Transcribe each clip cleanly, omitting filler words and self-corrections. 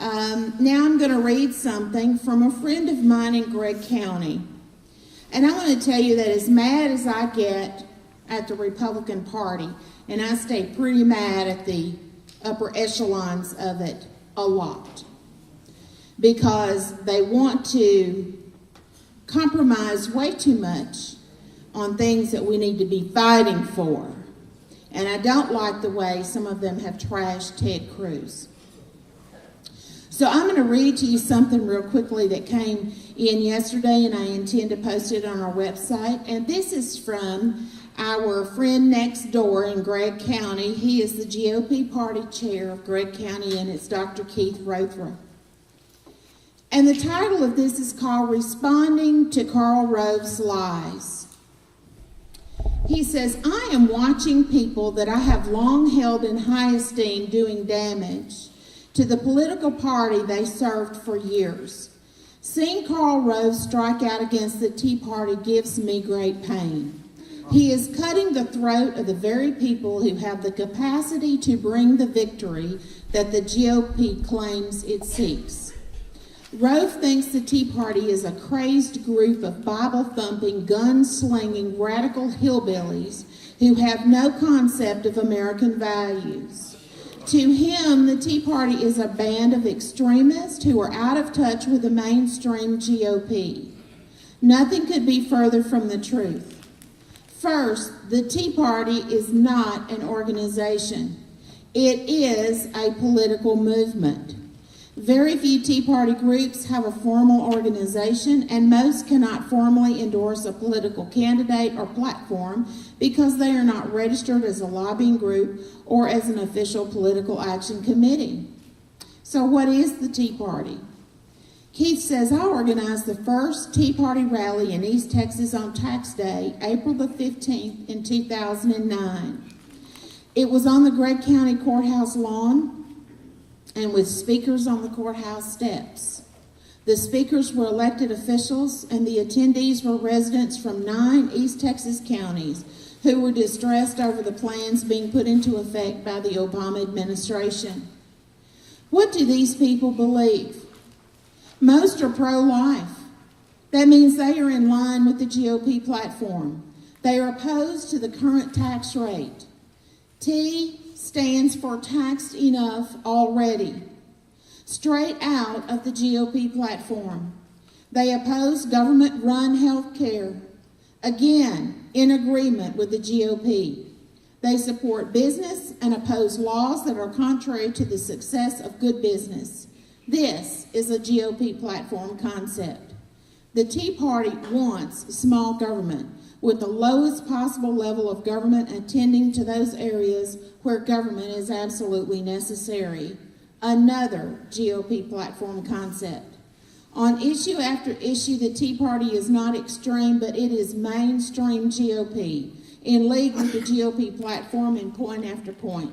Now I'm going to read something from a friend of mine in Gregg County. And I want to tell you that as mad as I get at the Republican Party, and I stay pretty mad at the upper echelons of it a lot, because they want to compromise way too much on things that we need to be fighting for. And I don't like the way some of them have trashed Ted Cruz. So I'm going to read to you something real quickly that came in yesterday, and I intend to post it on our website. And this is from our friend next door in Gregg County. He is the GOP party chair of Gregg County, and it's Dr. Keith Rothra. And the title of this is called Responding to Karl Rove's Lies. He says, I am watching people that I have long held in high esteem doing damage to the political party they served for years. Seeing Karl Rove strike out against the Tea Party gives me great pain. He is cutting the throat of the very people who have the capacity to bring the victory that the GOP claims it seeks. Rove thinks the Tea Party is a crazed group of Bible-thumping, gun-slinging, radical hillbillies who have no concept of American values. To him, the Tea Party is a band of extremists who are out of touch with the mainstream GOP. Nothing could be further from the truth. First, the Tea Party is not an organization. It is a political movement. Very few Tea Party groups have a formal organization, and most cannot formally endorse a political candidate or platform because they are not registered as a lobbying group or as an official political action committee. So what is the Tea Party? Keith says, I organized the first Tea Party rally in East Texas on Tax Day, April the 15th in 2009. It was on the Gregg County Courthouse lawn and with speakers on the courthouse steps. The speakers were elected officials, and the attendees were residents from 9 East Texas counties who were distressed over the plans being put into effect by the Obama administration. What do these people believe? Most are pro-life. That means they are in line with the GOP platform. They are opposed to the current tax rate. T stands for taxed enough already. Straight out of the GOP platform. They oppose government-run health care. Again, in agreement with the GOP. They support business and oppose laws that are contrary to the success of good business. This is a GOP platform concept. The Tea Party wants small government, with the lowest possible level of government attending to those areas where government is absolutely necessary. Another GOP platform concept. On issue after issue, the Tea Party is not extreme, but it is mainstream GOP, in league with the GOP platform in point after point.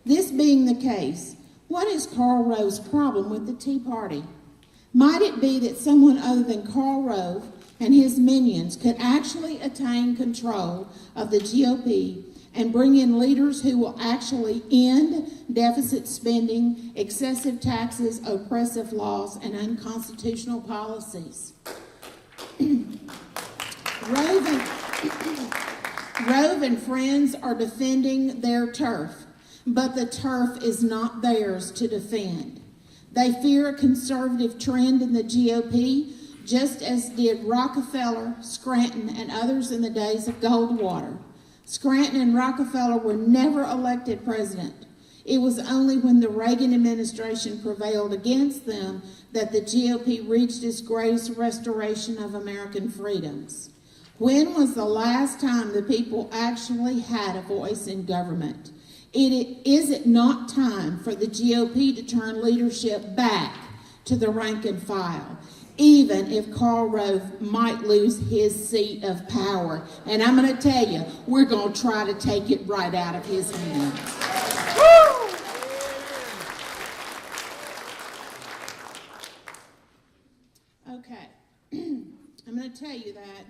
This being the case, what is Karl Rove's problem with the Tea Party? Might it be that someone other than Karl Rove and his minions could actually attain control of the GOP and bring in leaders who will actually end deficit spending, excessive taxes, oppressive laws, and unconstitutional policies? Rove and friends are defending their turf, but the turf is not theirs to defend. They fear a conservative trend in the GOP, just as did Rockefeller, Scranton, and others in the days of Goldwater. Scranton and Rockefeller were never elected president. It was only when the Reagan administration prevailed against them that the GOP reached its greatest restoration of American freedoms. When was the last time the people actually had a voice in government? Is it not time for the GOP to turn leadership back to the rank and file, even if Karl Rove might lose his seat of power? And I'm going to tell you, we're going to try to take it right out of his hands. Okay, I'm going to tell you that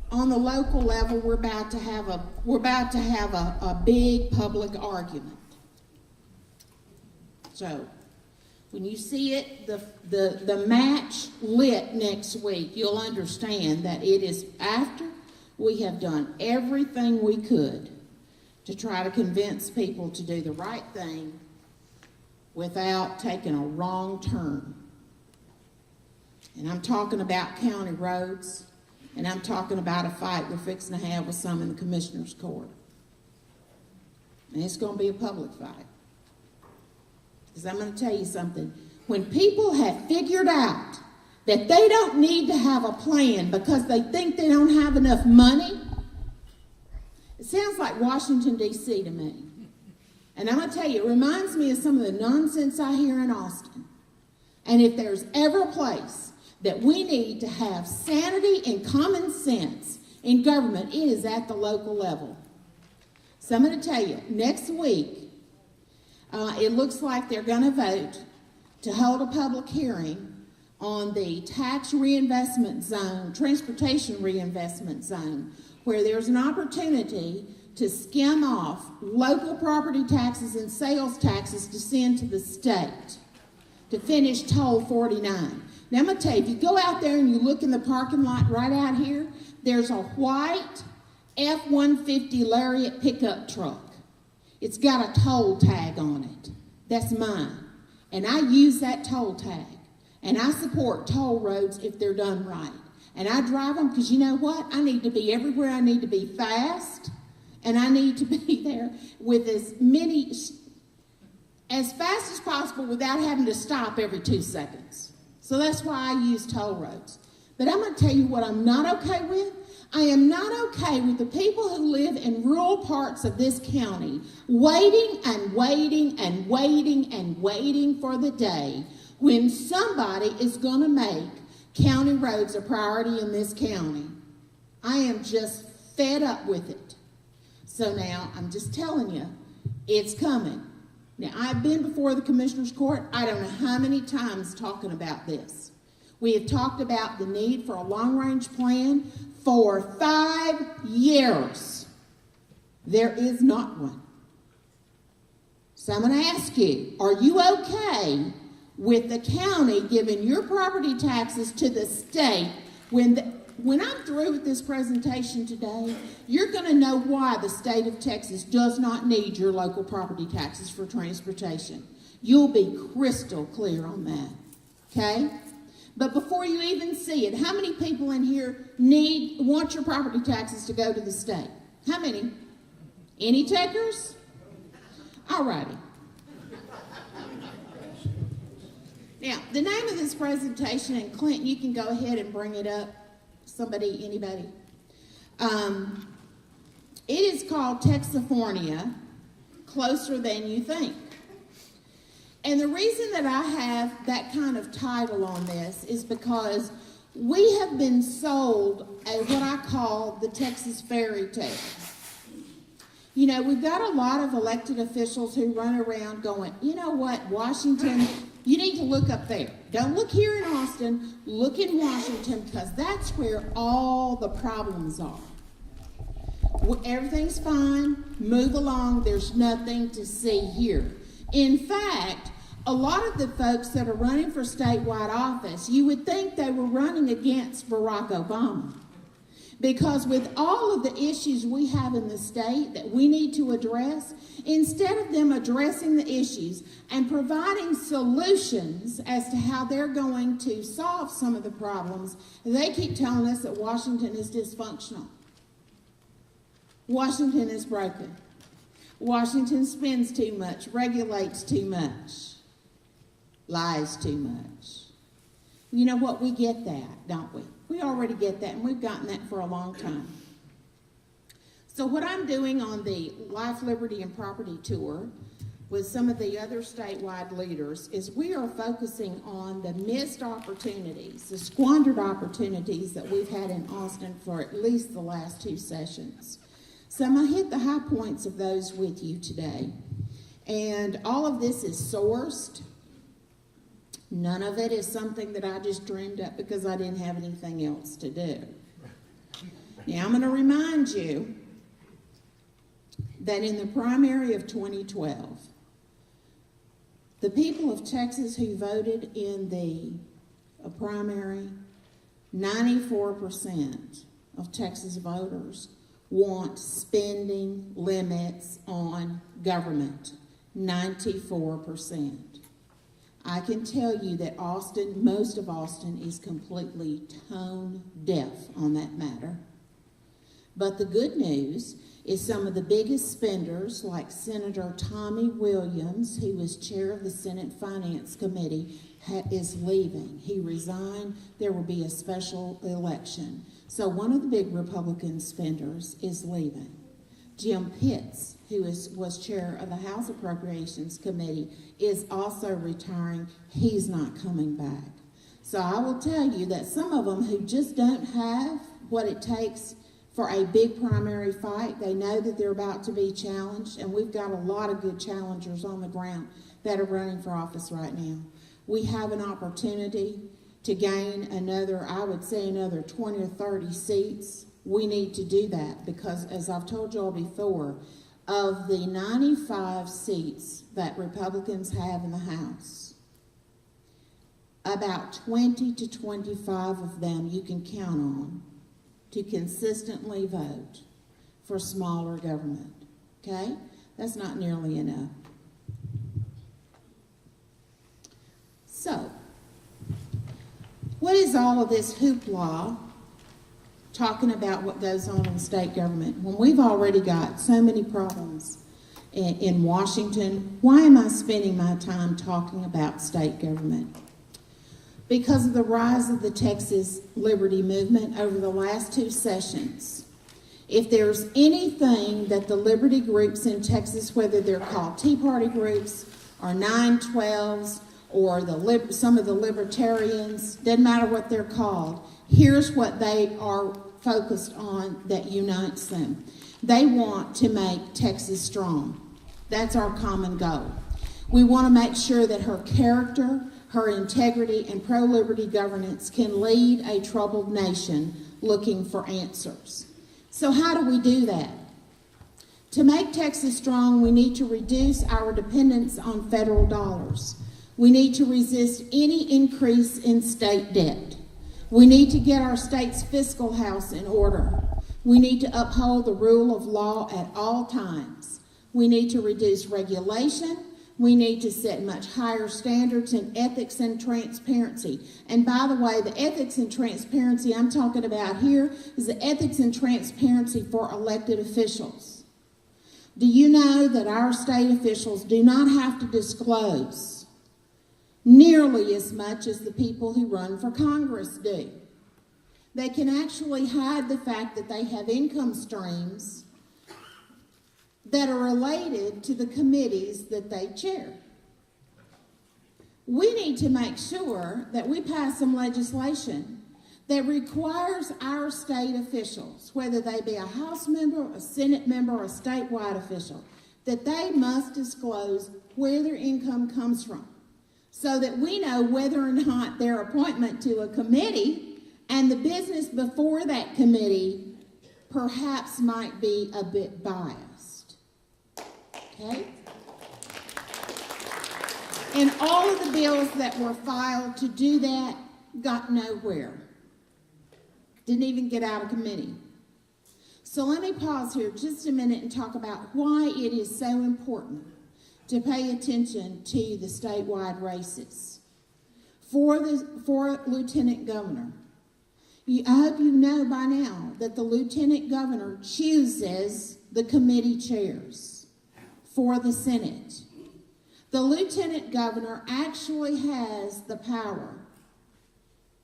on the local level, we're about to have a big public argument. So when you see it, the match lit next week, you'll understand that it is after we have done everything we could to try to convince people to do the right thing without taking a wrong turn. And I'm talking about county roads, and I'm talking about a fight we're fixing to have with some in the Commissioner's Court. And it's going to be a public fight. Because I'm going to tell you something. When people have figured out that they don't need to have a plan because they think they don't have enough money, it sounds like Washington, D.C. to me. And I'm going to tell you, it reminds me of some of the nonsense I hear in Austin. And if there's ever a place that we need to have sanity and common sense in government, it is at the local level. So I'm going to tell you, next week, it looks like they're going to vote to hold a public hearing on the tax reinvestment zone, transportation reinvestment zone, where there's an opportunity to skim off local property taxes and sales taxes to send to the state to finish Toll 49. Now I'm going to tell you, if you go out there and you look in the parking lot right out here, there's a white F-150 Lariat pickup truck. It's got a toll tag on it. That's mine. And I use that toll tag. And I support toll roads if they're done right. And I drive them because you know what? I need to be everywhere. I need to be fast. And I need to be there with as fast as possible without having to stop every 2 seconds. So that's why I use toll roads. But I'm going to tell you what I'm not okay with. I am not okay with the people who live in rural parts of this county waiting and waiting and waiting and waiting for the day when somebody is going to make county roads a priority in this county. I am just fed up with it. So now I'm just telling you, it's coming. Now, I've been before the Commissioner's Court, I don't know how many times talking about this. We have talked about the need for a long-range plan for 5 years. There is not one. So I'm going to ask you, are you okay with the county giving your property taxes to the state? When I'm through with this presentation today, you're going to know why the state of Texas does not need your local property taxes for transportation. You'll be crystal clear on that, okay? But before you even see it, how many people in here want your property taxes to go to the state? How many? Any takers? All righty. Now, the name of this presentation, and Clint, you can go ahead and bring it up. Somebody, anybody. It is called Texifornia, Closer Than You Think. And the reason that I have that kind of title on this is because we have been sold what I call the Texas fairy tale. You know, we've got a lot of elected officials who run around going, you know what, Washington, you need to look up there. Don't look here in Austin, look in Washington, because that's where all the problems are. Everything's fine, move along, there's nothing to see here. In fact, a lot of the folks that are running for statewide office, you would think they were running against Barack Obama. Because with all of the issues we have in the state that we need to address, instead of them addressing the issues and providing solutions as to how they're going to solve some of the problems, they keep telling us that Washington is dysfunctional. Washington is broken. Washington spends too much, regulates too much, lies too much. You know what? We get that, don't we? We already get that, and we've gotten that for a long time. So what I'm doing on the Life, Liberty, and Property Tour with some of the other statewide leaders is we are focusing on the missed opportunities, the squandered opportunities that we've had in Austin for at least the last 2 sessions. So I'm going to hit the high points of those with you today. And all of this is sourced. None of it is something that I just dreamed up because I didn't have anything else to do. Now, I'm going to remind you that in the primary of 2012, The people of Texas who voted in the primary, 94% of Texas voters want spending limits on government. 94%. I can tell you that Austin, most of Austin, is completely tone deaf on that matter. But the good news is some of the biggest spenders, like Senator Tommy Williams, who was chair of the Senate Finance Committee, is leaving. He resigned. There will be a special election. So one of the big Republican spenders is leaving. Jim Pitts, who was chair of the House Appropriations Committee, is also retiring. He's not coming back. So I will tell you that some of them who just don't have what it takes for a big primary fight, they know that they're about to be challenged, and we've got a lot of good challengers on the ground that are running for office right now. We have an opportunity to gain another, I would say another 20 or 30 seats. We need to do that because, as I've told you all before, of the 95 seats that Republicans have in the House, about 20 to 25 of them you can count on to consistently vote for smaller government, okay? That's not nearly enough. So, what is all of this hoopla talking about what goes on in state government when we've already got so many problems in Washington? Why am I spending my time talking about state government? Because of the rise of the Texas Liberty Movement over the last 2 sessions. If there's anything that the liberty groups in Texas, whether they're called Tea Party groups or 912s or some of the libertarians, doesn't matter what they're called, here's what they are focused on that unites them. They want to make Texas strong. That's our common goal. We want to make sure that her character, her integrity, and pro-liberty governance can lead a troubled nation looking for answers. So how do we do that? To make Texas strong, we need to reduce our dependence on federal dollars. We need to resist any increase in state debt. We need to get our state's fiscal house in order. We need to uphold the rule of law at all times. We need to reduce regulation. We need to set much higher standards in ethics and transparency. And by the way, the ethics and transparency I'm talking about here is the ethics and transparency for elected officials. Do you know that our state officials do not have to disclose nearly as much as the people who run for Congress do? They can actually hide the fact that they have income streams that are related to the committees that they chair. We need to make sure that we pass some legislation that requires our state officials, whether they be a House member, a Senate member, or a statewide official, that they must disclose where their income comes from, so that we know whether or not their appointment to a committee and the business before that committee perhaps might be a bit biased. Okay? And all of the bills that were filed to do that got nowhere. Didn't even get out of committee. So let me pause here just a minute and talk about why it is so important to pay attention to the statewide races. For Lieutenant Governor, I hope you know by now that the Lieutenant Governor chooses the committee chairs for the Senate. The Lieutenant Governor actually has the power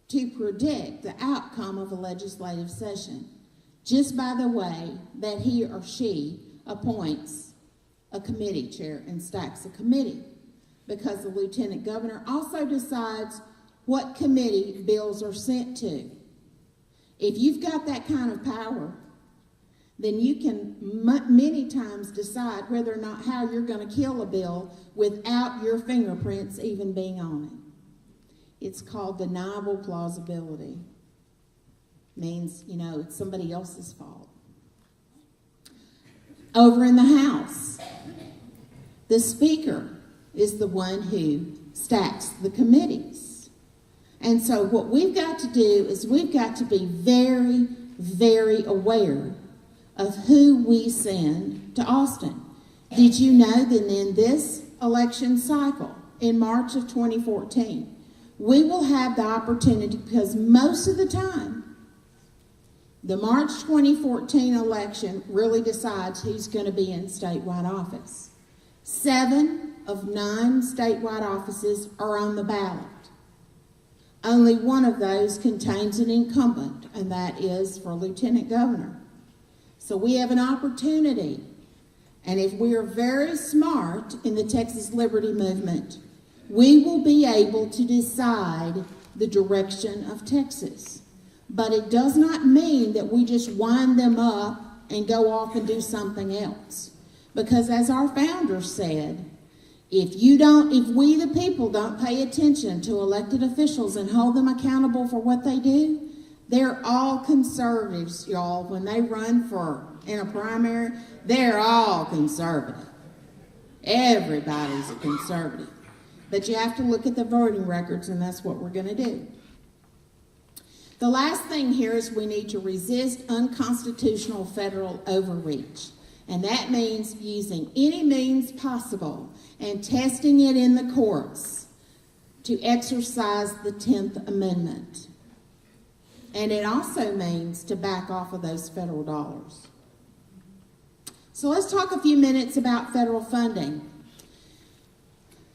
to predict the outcome of a legislative session just by the way that he or she appoints a committee chair and stacks a committee, because the Lieutenant Governor also decides what committee bills are sent to. If you've got that kind of power, then you can many times decide whether or not how you're going to kill a bill without your fingerprints even being on it. It's called deniable plausibility. Means, it's somebody else's fault. Over in the House, the Speaker is the one who stacks the committees. And so what we've got to do is we've got to be very, very aware of who we send to Austin. Did you know that in this election cycle, in March of 2014, we will have the opportunity, because most of the time, the March 2014 election really decides who's going to be in statewide office. 7 of 9 statewide offices are on the ballot. Only one of those contains an incumbent, and that is for lieutenant governor. So we have an opportunity, and if we are very smart in the Texas Liberty Movement, we will be able to decide the direction of Texas. But it does not mean that we just wind them up and go off and do something else. Because as our founder said, if we the people don't pay attention to elected officials and hold them accountable for what they do, they're all conservatives, y'all. When they run in a primary, they're all conservative. Everybody's a conservative. But you have to look at the voting records, and that's what we're going to do. The last thing here is we need to resist unconstitutional federal overreach. And that means using any means possible and testing it in the courts to exercise the 10th Amendment. And it also means to back off of those federal dollars. So let's talk a few minutes about federal funding.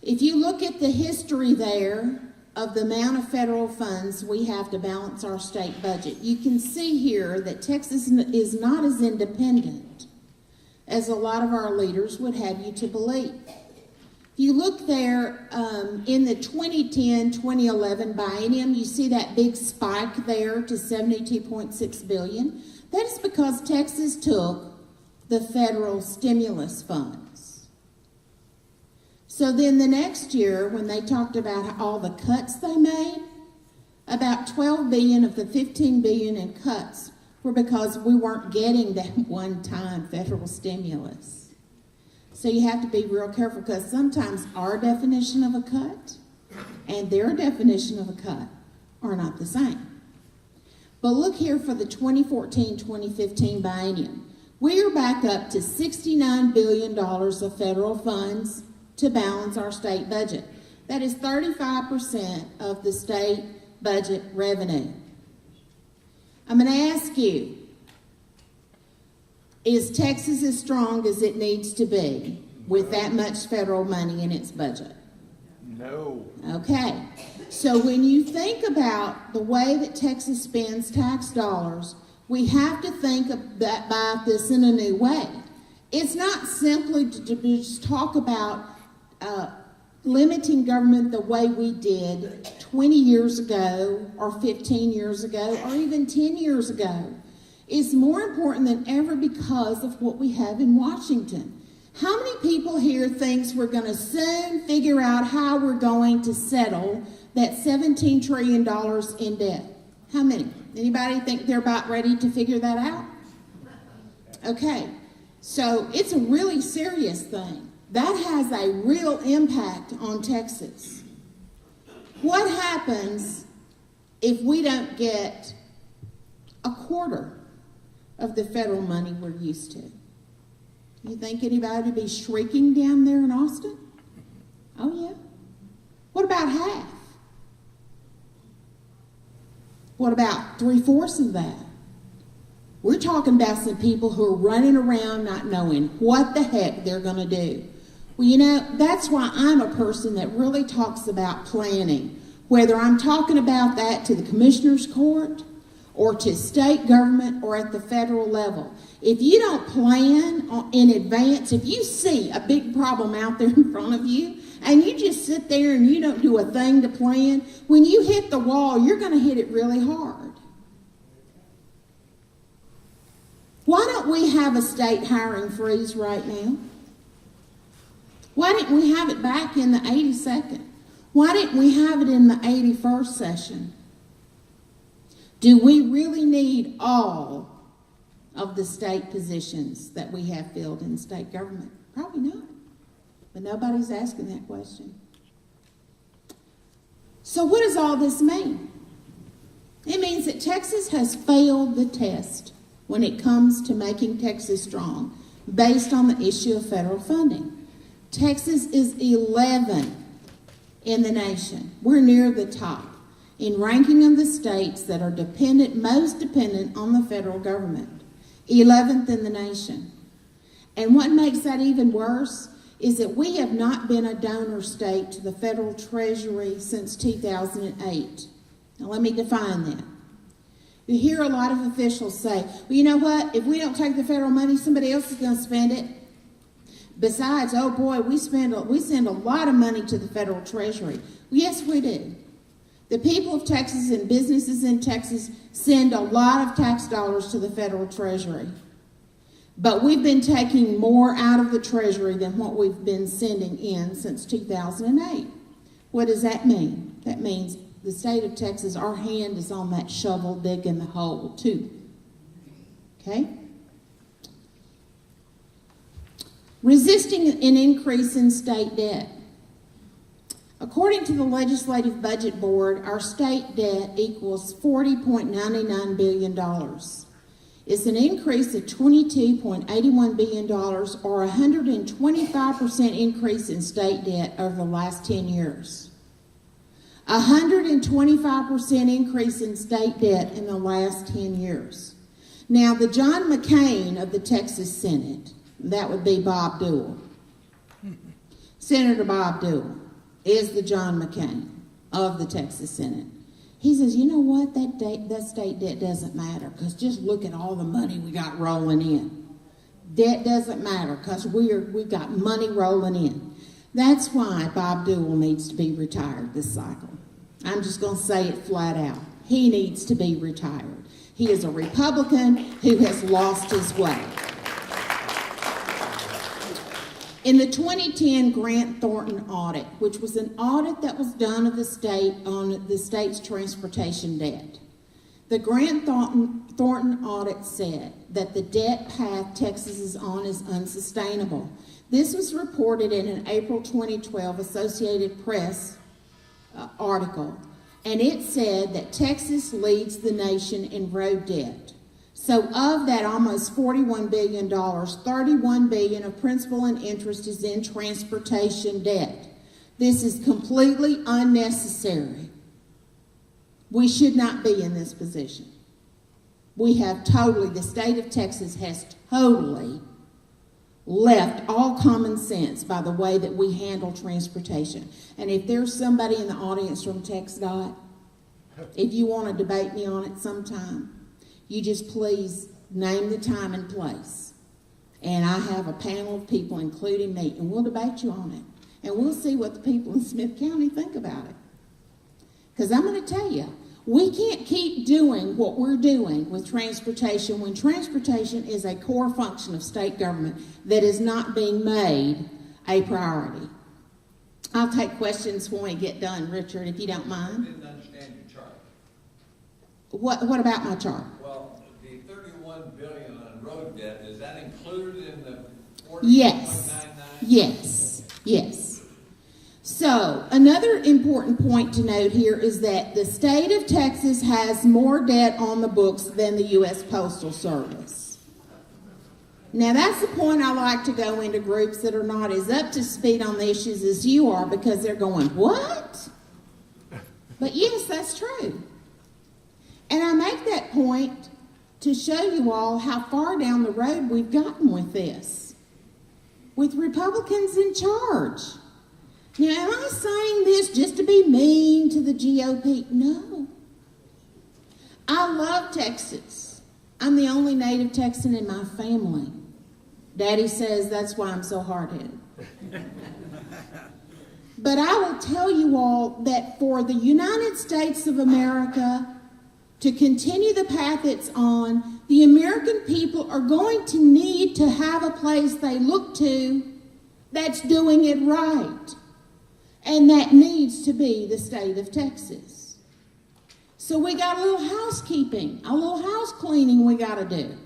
If you look at the history there of the amount of federal funds we have to balance our state budget, you can see here that Texas is not as independent as a lot of our leaders would have you to believe. If you look there in the 2010-2011 biennium, you see that big spike there to $72.6 billion. That is because Texas took the federal stimulus funds. So then the next year, when they talked about all the cuts they made, about $12 billion of the $15 billion in cuts were because we weren't getting that one-time federal stimulus. So you have to be real careful, because sometimes our definition of a cut and their definition of a cut are not the same. But look here for the 2014-2015 biennium. We are back up to $69 billion of federal funds to balance our state budget. That is 35% of the state budget revenue. I'm going to ask you, is Texas as strong as it needs to be with that much federal money in its budget? No. Okay. So when you think about the way that Texas spends tax dollars, we have to think about this in a new way. It's not simply to just talk about limiting government the way we did 20 years ago or 15 years ago or even 10 years ago. It's more important than ever because of what we have in Washington. How many people here thinks we're going to soon figure out how we're going to settle that $17 trillion in debt? How many? Anybody think they're about ready to figure that out? Okay, so it's a really serious thing. That has a real impact on Texas. What happens if we don't get a quarter of the federal money we're used to? You think anybody would be shrieking down there in Austin? Oh, yeah. What about half? What about 3/4 of that? We're talking about some people who are running around not knowing what the heck they're going to do. Well, you know, that's why I'm a person that really talks about planning, whether I'm talking about that to the commissioner's court or to state government or at the federal level. If you don't plan in advance, if you see a big problem out there in front of you and you just sit there and you don't do a thing to plan, when you hit the wall, you're going to hit it really hard. Why don't we have a state hiring freeze right now? Why didn't we have it back in the 82nd? Why didn't we have it in the 81st session? Do we really need all of the state positions that we have filled in state government? Probably not. But nobody's asking that question. So what does all this mean? It means that Texas has failed the test when it comes to making Texas strong based on the issue of federal funding. Texas is 11 in the nation. We're near the top in ranking of the states that are most dependent on the federal government. 11th in the nation. And what makes that even worse is that we have not been a donor state to the federal treasury since 2008. Now let me define that. You hear a lot of officials say, well, you know what, if we don't take the federal money, somebody else is going to spend it. Besides, oh boy, we send a lot of money to the federal treasury. Well, yes, we do. The people of Texas and businesses in Texas send a lot of tax dollars to the federal treasury. But we've been taking more out of the treasury than what we've been sending in since 2008. What does that mean? That means the state of Texas, our hand is on that shovel digging the hole too. Okay? Resisting an increase in state debt. According to the Legislative Budget Board, our state debt equals $40.99 billion. It's an increase of $22.81 billion, or 125% increase in state debt over the last 10 years. 125% increase in state debt in the last 10 years. Now, the John McCain of the Texas Senate, that would be Bob Dewell. Senator Bob Dewell is the John McCain of the Texas Senate. He says, you know what, that state debt doesn't matter because just look at all the money we got rolling in. Debt doesn't matter because we've got money rolling in. That's why Bob Dewell needs to be retired this cycle. I'm just going to say it flat out. He needs to be retired. He is a Republican who has lost his way. In the 2010 Grant Thornton audit, which was an audit that was done of the state on the state's transportation debt, the Grant Thornton audit said that the debt path Texas is on is unsustainable. This was reported in an April 2012 Associated Press article, and it said that Texas leads the nation in road debt. So of that almost $41 billion, $31 billion of principal and interest is in transportation debt. This is completely unnecessary. We should not be in this position. The state of Texas has totally left all common sense by the way that we handle transportation. And if there's somebody in the audience from TxDOT, if you want to debate me on it sometime, you just please name the time and place. And I have a panel of people, including me, and we'll debate you on it. And we'll see what the people in Smith County think about it. Because I'm going to tell you, we can't keep doing what we're doing with transportation when transportation is a core function of state government that is not being made a priority. I'll take questions when we get done, Richard, if you don't mind. I didn't understand your chart. What about my chart? Well, the $31 billion on road debt, is that included in the 40.99? Yes. So, another important point to note here is that the state of Texas has more debt on the books than the U.S. Postal Service. Now, that's the point I like to go into groups that are not as up to speed on the issues as you are, because they're going, what? But yes, that's true. And I make that point to show you all how far down the road we've gotten with this, with Republicans in charge. Now, am I saying this just to be mean to the GOP? No. I love Texas. I'm the only native Texan in my family. Daddy says that's why I'm so hard-headed. But I will tell you all that for the United States of America to continue the path it's on, the American people are going to need to have a place they look to that's doing it right. And that needs to be the state of Texas. So we got a little housekeeping, a little house cleaning we got to do.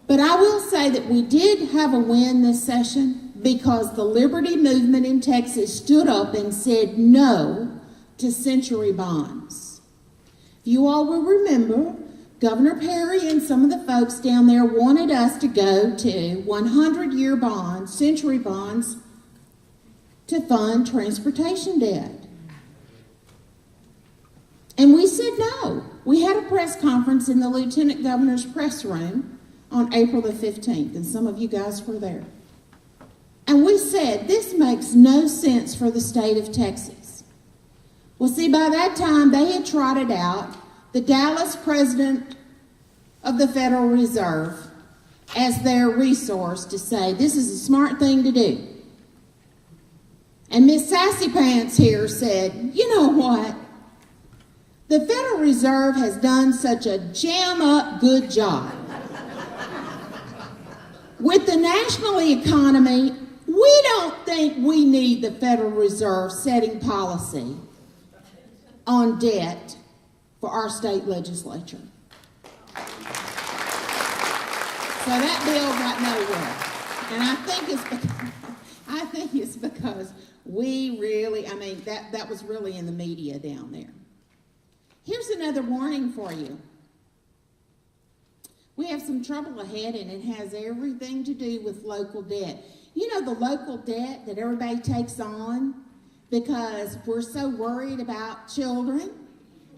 But I will say that we did have a win this session. because the liberty movement in Texas stood up and said no to century bonds. You all will remember Governor Perry and some of the folks down there wanted us to go to 100-year bonds, century bonds, to fund transportation debt. And we said no. We had a press conference in the Lieutenant Governor's press room on April the 15th, and some of you guys were there. And we said, this makes no sense for the state of Texas. Well, see, by that time, they had trotted out the Dallas president of the Federal Reserve as their resource to say, this is a smart thing to do. And Miss Sassy Pants here said, you know what? The Federal Reserve has done such a jam-up good job with the national economy. We don't think we need the Federal Reserve setting policy on debt for our state legislature. So that bill got nowhere. And I think it's because we really, that was really in the media down there. Here's another warning for you. We have some trouble ahead, and it has everything to do with local debt. You know, the local debt that everybody takes on because we're so worried about children.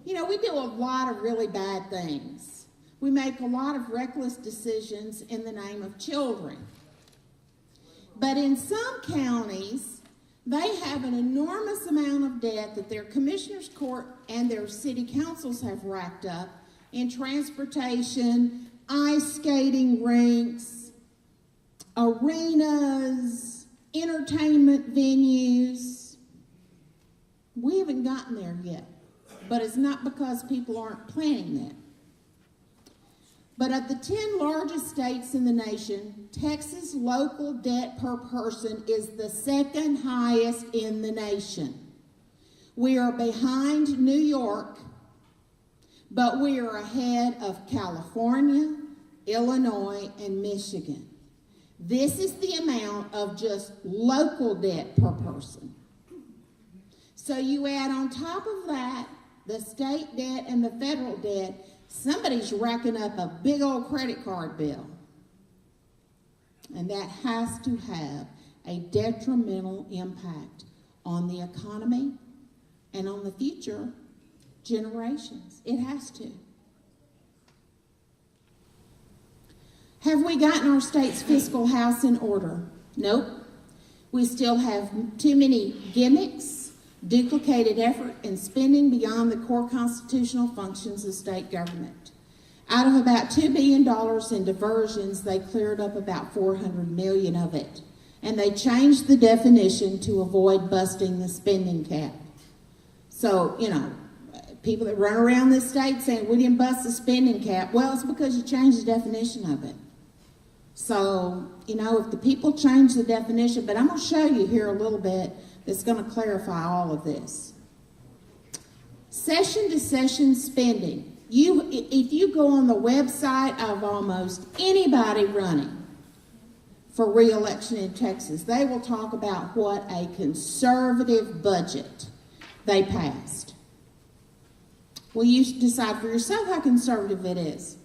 You know, we do a lot of really bad things. We make a lot of reckless decisions in the name of children. But in some counties, they have an enormous amount of debt that their commissioners' court and their city councils have racked up in transportation, ice skating rinks, arenas, entertainment venues. We haven't gotten there yet, but it's not because people aren't planning that. But of the 10 largest states in the nation, Texas' local debt per person is the second highest in the nation. We are behind New York, but we are ahead of California, Illinois, and Michigan. This is the amount of just local debt per person. So you add on top of that the state debt and the federal debt, somebody's racking up a big old credit card bill. And that has to have a detrimental impact on the economy and on the future generations. It has to. Have we gotten our state's fiscal house in order? Nope. We still have too many gimmicks, duplicated effort, and spending beyond the core constitutional functions of state government. Out of about $2 billion in diversions, they cleared up about $400 million of it. And they changed the definition to avoid busting the spending cap. So, you know, people that run around this state saying we didn't bust the spending cap, well, it's because you changed the definition of it. So, you know, if the people change the definition, but I'm going to show you here a little bit that's going to clarify all of this. Session-to-session spending. If you go on the website of almost anybody running for re-election in Texas, they will talk about what a conservative budget they passed. Well, you decide for yourself how conservative it is.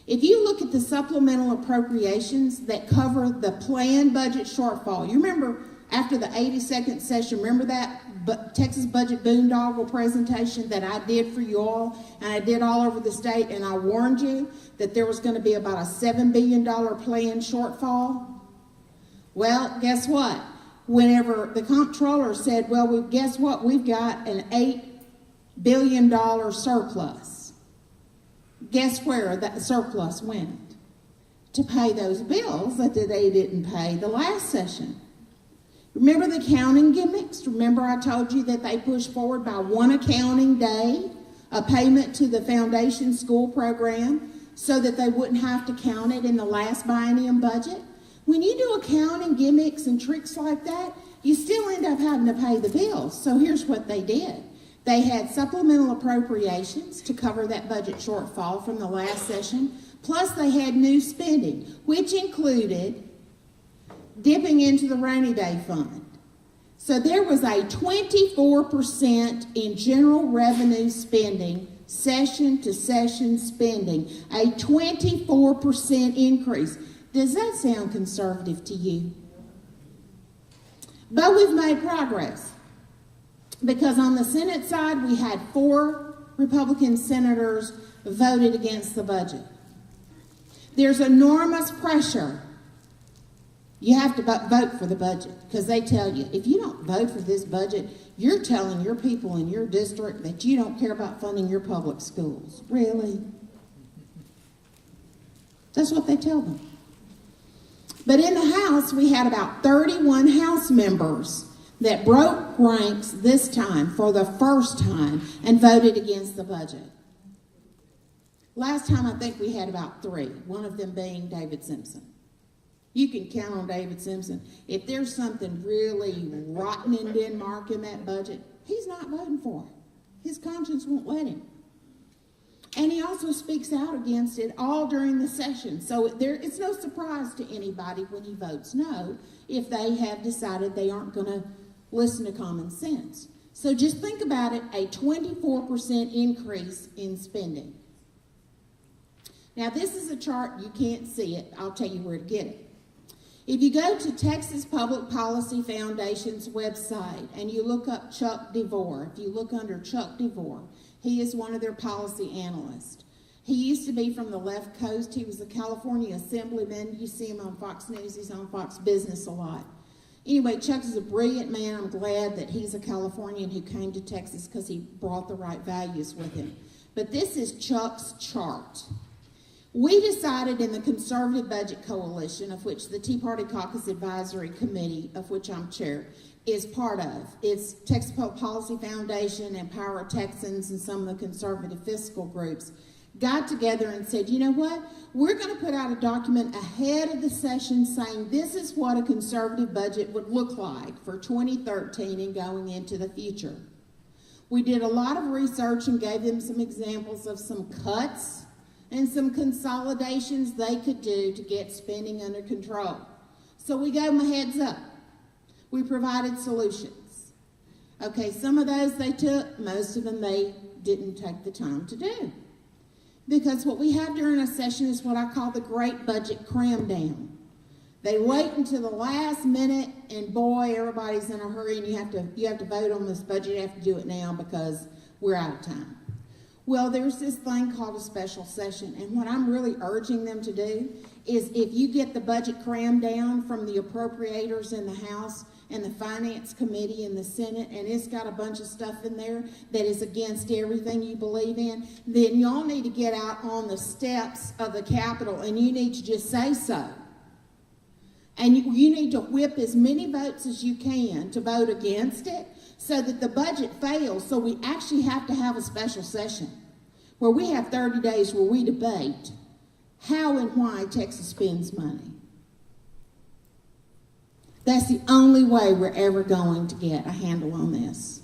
If you look at the supplemental appropriations that cover the planned budget shortfall, you remember after the 82nd session, remember that Texas Budget Boondoggle presentation that I did for you all, and I did all over the state, and I warned you that there was going to be about a $7 billion planned shortfall? Well, guess what? Whenever the comptroller said, well, guess what? We've got an $8 billion surplus. Guess where that surplus went? To pay those bills that they didn't pay the last session. Remember the counting gimmicks? Remember I told you that they pushed forward by one accounting day a payment to the foundation school program so that they wouldn't have to count it in the last biennium budget? When you do accounting gimmicks and tricks like that, you still end up having to pay the bills. So here's what they did. They had supplemental appropriations to cover that budget shortfall from the last session, plus they had new spending, which included dipping into the rainy day fund. So there was a 24% in general revenue spending, session to session spending, a 24% increase. Does that sound conservative to you? But we've made progress, because on the Senate side, we had 4 Republican senators voted against the budget. There's enormous pressure. You have to vote for the budget, because they tell you, if you don't vote for this budget, you're telling your people in your district that you don't care about funding your public schools. Really? That's what they tell them. But in the House, we had about 31 House members that broke ranks this time for the first time and voted against the budget. Last time, I think we had about 3, one of them being David Simpson. You can count on David Simpson. If there's something really rotten in Denmark in that budget, he's not voting for it. His conscience won't let him. And he also speaks out against it all during the session. So it's no surprise to anybody when he votes no if they have decided they aren't going to listen to common sense. So just think about it, a 24% increase in spending. Now, this is a chart. You can't see it. I'll tell you where to get it. If you go to Texas Public Policy Foundation's website and you look up Chuck DeVore, if you look under Chuck DeVore, he is one of their policy analysts. He used to be from the left coast. He was a California assemblyman. You see him on Fox News. He's on Fox Business a lot. Anyway, Chuck is a brilliant man. I'm glad that he's a Californian who came to Texas because he brought the right values with him. But this is Chuck's chart. We decided in the Conservative Budget Coalition, of which the Tea Party Caucus Advisory Committee, of which I'm chair, is part of. It's Texas Public Policy Foundation, Empower Texans, and some of the conservative fiscal groups got together and said, you know what? We're going to put out a document ahead of the session saying this is what a conservative budget would look like for 2013 and going into the future. We did a lot of research and gave them some examples of some cuts and some consolidations they could do to get spending under control. So we gave them a heads up. We provided solutions. Okay, some of those they took, most of them they didn't take the time to do. Because what we have during a session is what I call the Great Budget Cram Down. They wait until the last minute, and boy, everybody's in a hurry, and you have to vote on this budget. You have to do it now because we're out of time. Well, there's this thing called a special session, and what I'm really urging them to do is if you get the budget crammed down from the appropriators in the House and the Finance Committee in the Senate, and it's got a bunch of stuff in there that is against everything you believe in, then y'all need to get out on the steps of the Capitol, and you need to just say so. And you need to whip as many votes as you can to vote against it, so that the budget fails, so we actually have to have a special session where we have 30 days where we debate how and why Texas spends money. That's the only way we're ever going to get a handle on this.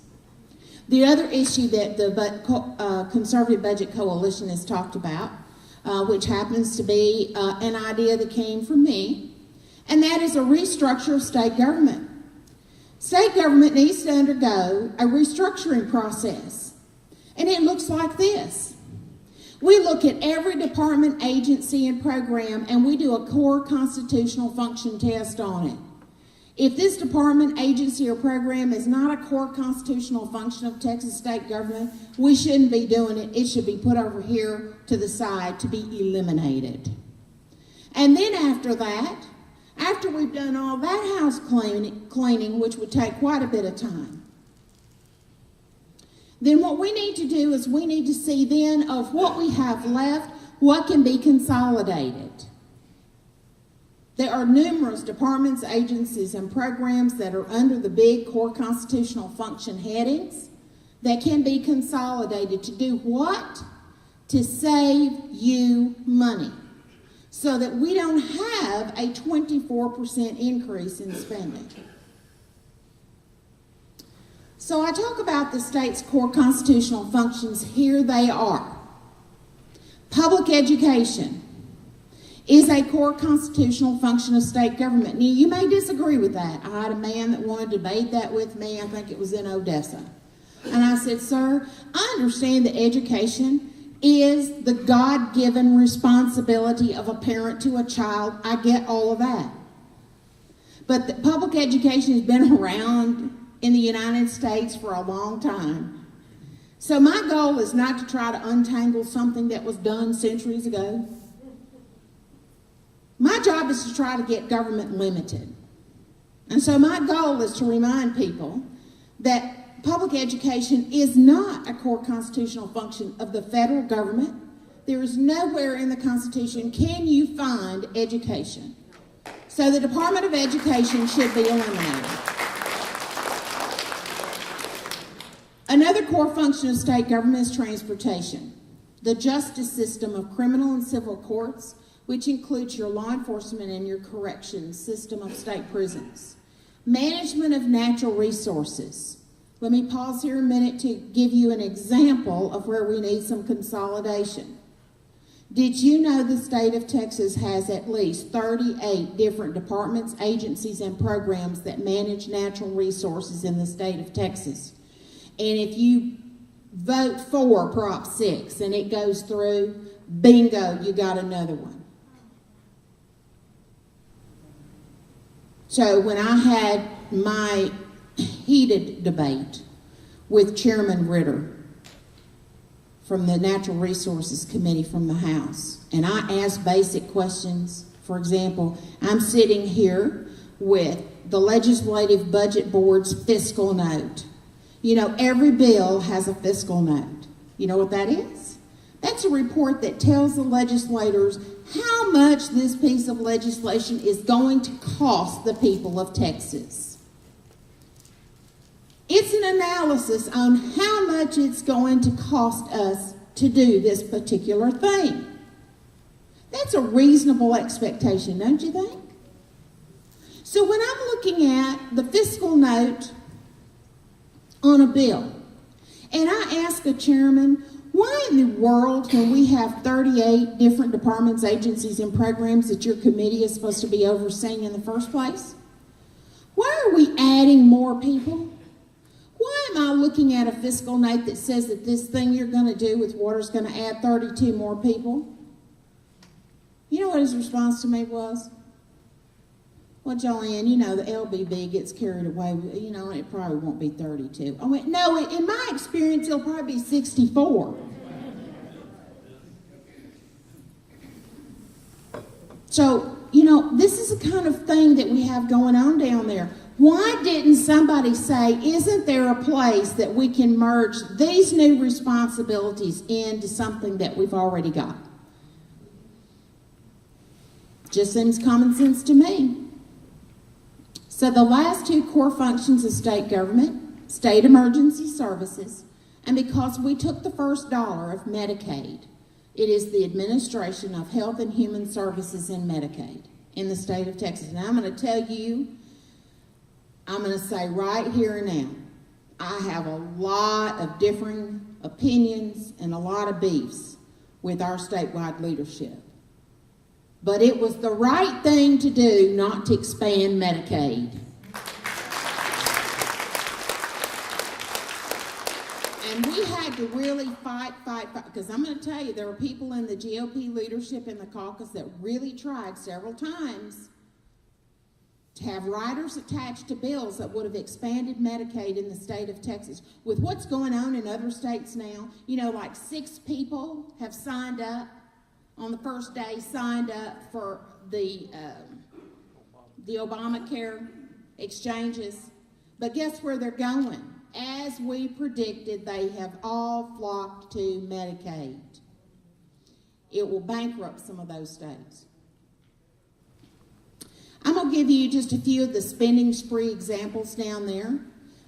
The other issue that the Conservative Budget Coalition has talked about, which happens to be an idea that came from me, and that is a restructure of state government. State government needs to undergo a restructuring process, and it looks like this. We look at every department, agency, and program, and we do a core constitutional function test on it. If this department, agency, or program is not a core constitutional function of Texas state government, we shouldn't be doing it. It should be put over here to the side to be eliminated. And then after that, after we've done all that house cleaning, which would take quite a bit of time, then what we need to do is we need to see then of what we have left, what can be consolidated. There are numerous departments, agencies, and programs that are under the big core constitutional function headings that can be consolidated to do what? To save you money, so that we don't have a 24% increase in spending. So I talk about the state's core constitutional functions. Here they are. Public education. is a core constitutional function of state government. Now, you may disagree with that. I had a man that wanted to debate that with me. I think it was in Odessa. And I said, sir, I understand that education is the God-given responsibility of a parent to a child. I get all of that. But the public education has been around in the United States for a long time. So my goal is not to try to untangle something that was done centuries ago. My job is to try to get government limited. And so my goal is to remind people that public education is not a core constitutional function of the federal government. There is nowhere in the Constitution can you find education. So the Department of Education should be eliminated. Another core function of state government is transportation. The justice system of criminal and civil courts, which includes your law enforcement and your corrections system of state prisons. Management of natural resources. Let me pause here a minute to give you an example of where we need some consolidation. Did you know the state of Texas has at least 38 different departments, agencies, and programs that manage natural resources in the state of Texas? And if you vote for Prop 6 and it goes through, bingo, you got another one. So when I had my heated debate with Chairman Ritter from the Natural Resources Committee from the House, and I asked basic questions. For example, I'm sitting here with the Legislative Budget Board's fiscal note. You know, every bill has a fiscal note. You know what that is? That's a report that tells the legislators how much this piece of legislation is going to cost the people of Texas. It's an analysis on how much it's going to cost us to do this particular thing. That's a reasonable expectation, don't you think? So when I'm looking at the fiscal note on a bill, and I ask a chairman, why in the world, when we have 38 different departments, agencies, and programs that your committee is supposed to be overseeing in the first place, why are we adding more people? Why am I looking at a fiscal note that says that this thing you're going to do with water is going to add 32 more people? You know what his response to me was? Well, JoAnn, you know, the LBB gets carried away. You know, it probably won't be 32. I went, no, in my experience, it'll probably be 64. So, you know, this is the kind of thing that we have going on down there. Why didn't somebody say, isn't there a place that we can merge these new responsibilities into something that we've already got? Just seems common sense to me. So the last two core functions of state government, state emergency services, and because we took the first dollar of Medicaid, it is the administration of health and human services in Medicaid in the state of Texas. And I'm going to tell you, I'm going to say right here and now, I have a lot of differing opinions and a lot of beefs with our statewide leadership. But it was the right thing to do not to expand Medicaid. And we had to really fight, because I'm going to tell you, there were people in the GOP leadership in the caucus that really tried several times to have riders attached to bills that would have expanded Medicaid in the state of Texas. With what's going on in other states now, you know, like 6 people have signed up on the first day, signed up for the Obamacare exchanges. But guess where they're going? As we predicted, they have all flocked to Medicaid. It will bankrupt some of those states. I'm going to give you just a few of the spending spree examples down there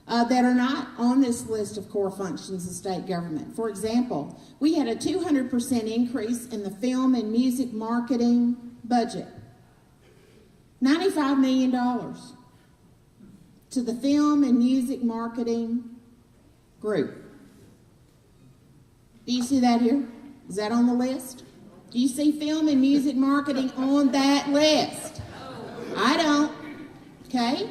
that are not on this list of core functions of state government. For example, we had a 200% increase in the film and music marketing budget. $95 million to the film and music marketing group. Do you see that here? Is that on the list? Do you see film and music marketing on that list? I don't. Okay?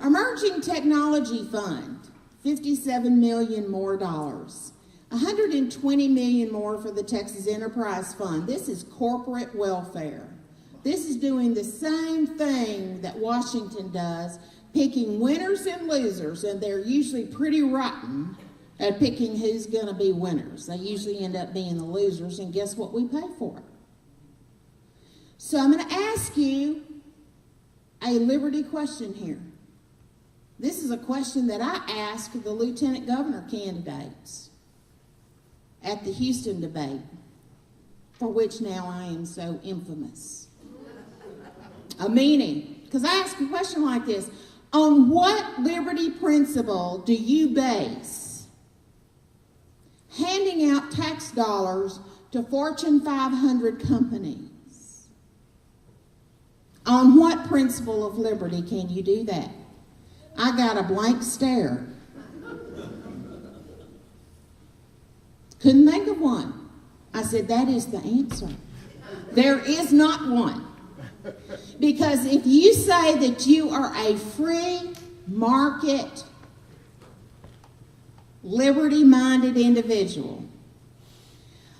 Emerging Technology Fund, $57 million more dollars. $120 million more for the Texas Enterprise Fund. This is corporate welfare. This is doing the same thing that Washington does, picking winners and losers, and they're usually pretty rotten at picking who's going to be winners. They usually end up being the losers, and guess what we pay for? So I'm going to ask you a Liberty question here. This is a question that I asked the Lieutenant Governor candidates at the Houston debate, for which now I am so infamous. A meaning, because I ask a question like this: on what liberty principle do you base handing out tax dollars to Fortune 500 companies? On what principle of liberty can you do that? I got a blank stare. Couldn't think of one. I said, that is the answer. There is not one. Because if you say that you are a free market, liberty-minded individual,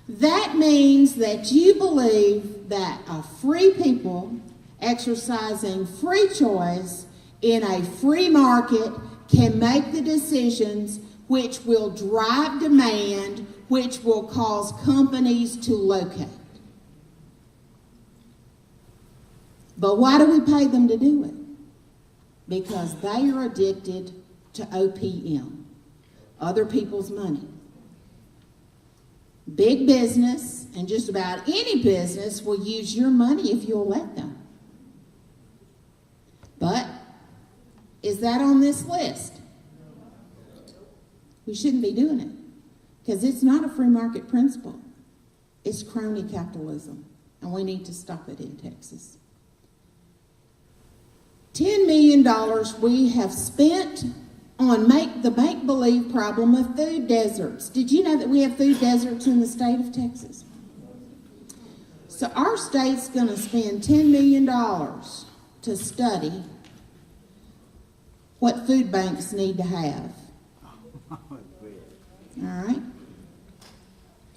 that means that you believe that a free people exercising free choice in a free market can make the decisions which will drive demand, which will cause companies to locate. But why do we pay them to do it? Because they are addicted to OPM, other people's money. Big business, and just about any business, will use your money if you'll let them. But is that on this list? We shouldn't be doing it, because it's not a free market principle. It's crony capitalism, and we need to stop it in Texas. $10 million we have spent on the make-believe problem of food deserts. Did you know that we have food deserts in the state of Texas? So our state's going to spend $10 million to study what food banks need to have. All right?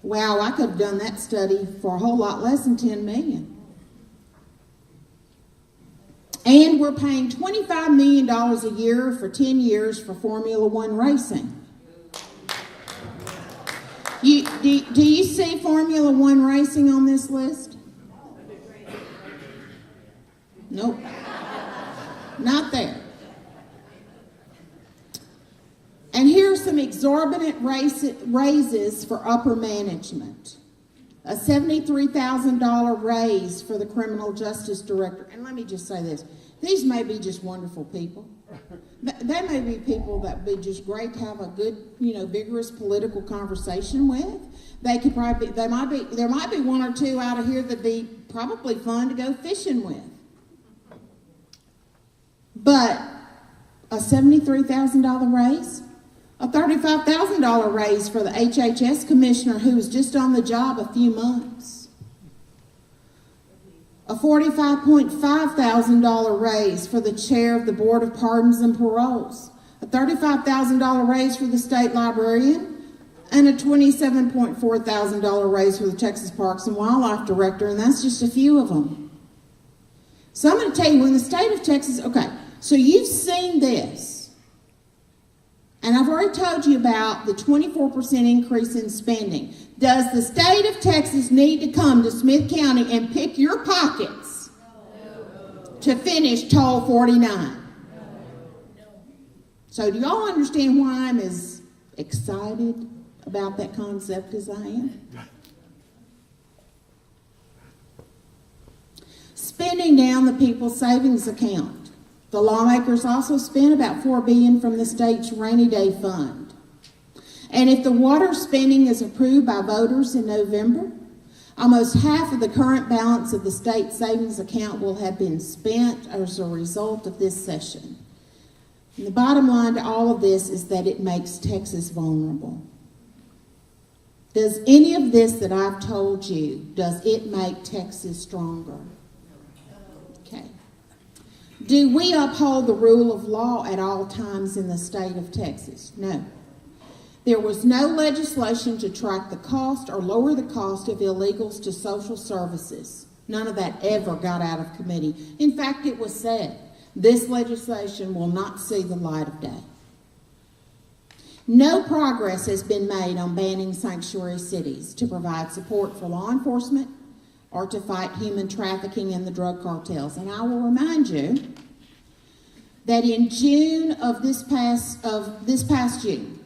Wow, I could have done that study for a whole lot less than $10 million. And we're paying $25 million a year for 10 years for Formula One racing. Do you see Formula One racing on this list? Nope. Not there. And here are some exorbitant raises for upper management. A $73,000 raise for the criminal justice director. And let me just say this. These may be just wonderful people. They may be people that would be just great to have a good, vigorous political conversation with. There might be one or two out of here that'd be probably fun to go fishing with. But a $73,000 raise? A $35,000 raise for the HHS commissioner who was just on the job a few months. A $45,500 raise for the chair of the Board of Pardons and Paroles. A $35,000 raise for the state librarian. And a $27,400 raise for the Texas Parks and Wildlife director. And that's just a few of them. So I'm going to tell you, when the state of Texas, okay, so you've seen this. And I've already told you about the 24% increase in spending. Does the state of Texas need to come to Smith County and pick your pockets to finish Toll 49? So do y'all understand why I'm as excited about that concept as I am? Spending down the people's savings account. The lawmakers also spent about $4 billion from the state's rainy day fund. And if the water spending is approved by voters in November, almost half of the current balance of the state savings account will have been spent as a result of this session. And the bottom line to all of this is that it makes Texas vulnerable. Does any of this that I've told you, does it make Texas stronger? Okay. Do we uphold the rule of law at all times in the state of Texas? No. There was no legislation to track the cost or lower the cost of illegals to social services. None of that ever got out of committee. In fact, it was said, this legislation will not see the light of day. No progress has been made on banning sanctuary cities to provide support for law enforcement or to fight human trafficking and the drug cartels. And I will remind you that in June of this past June,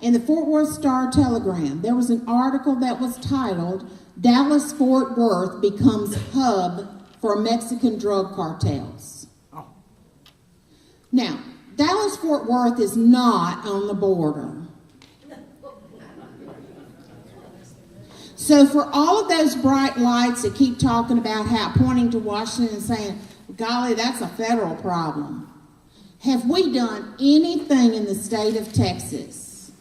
in the Fort Worth Star-Telegram, there was an article that was titled, "Dallas-Fort Worth Becomes Hub for Mexican Drug Cartels." Oh. Now, Dallas-Fort Worth is not on the border. So for all of those bright lights that keep talking about how, pointing to Washington and saying, golly, that's a federal problem, have we done anything in the state of Texas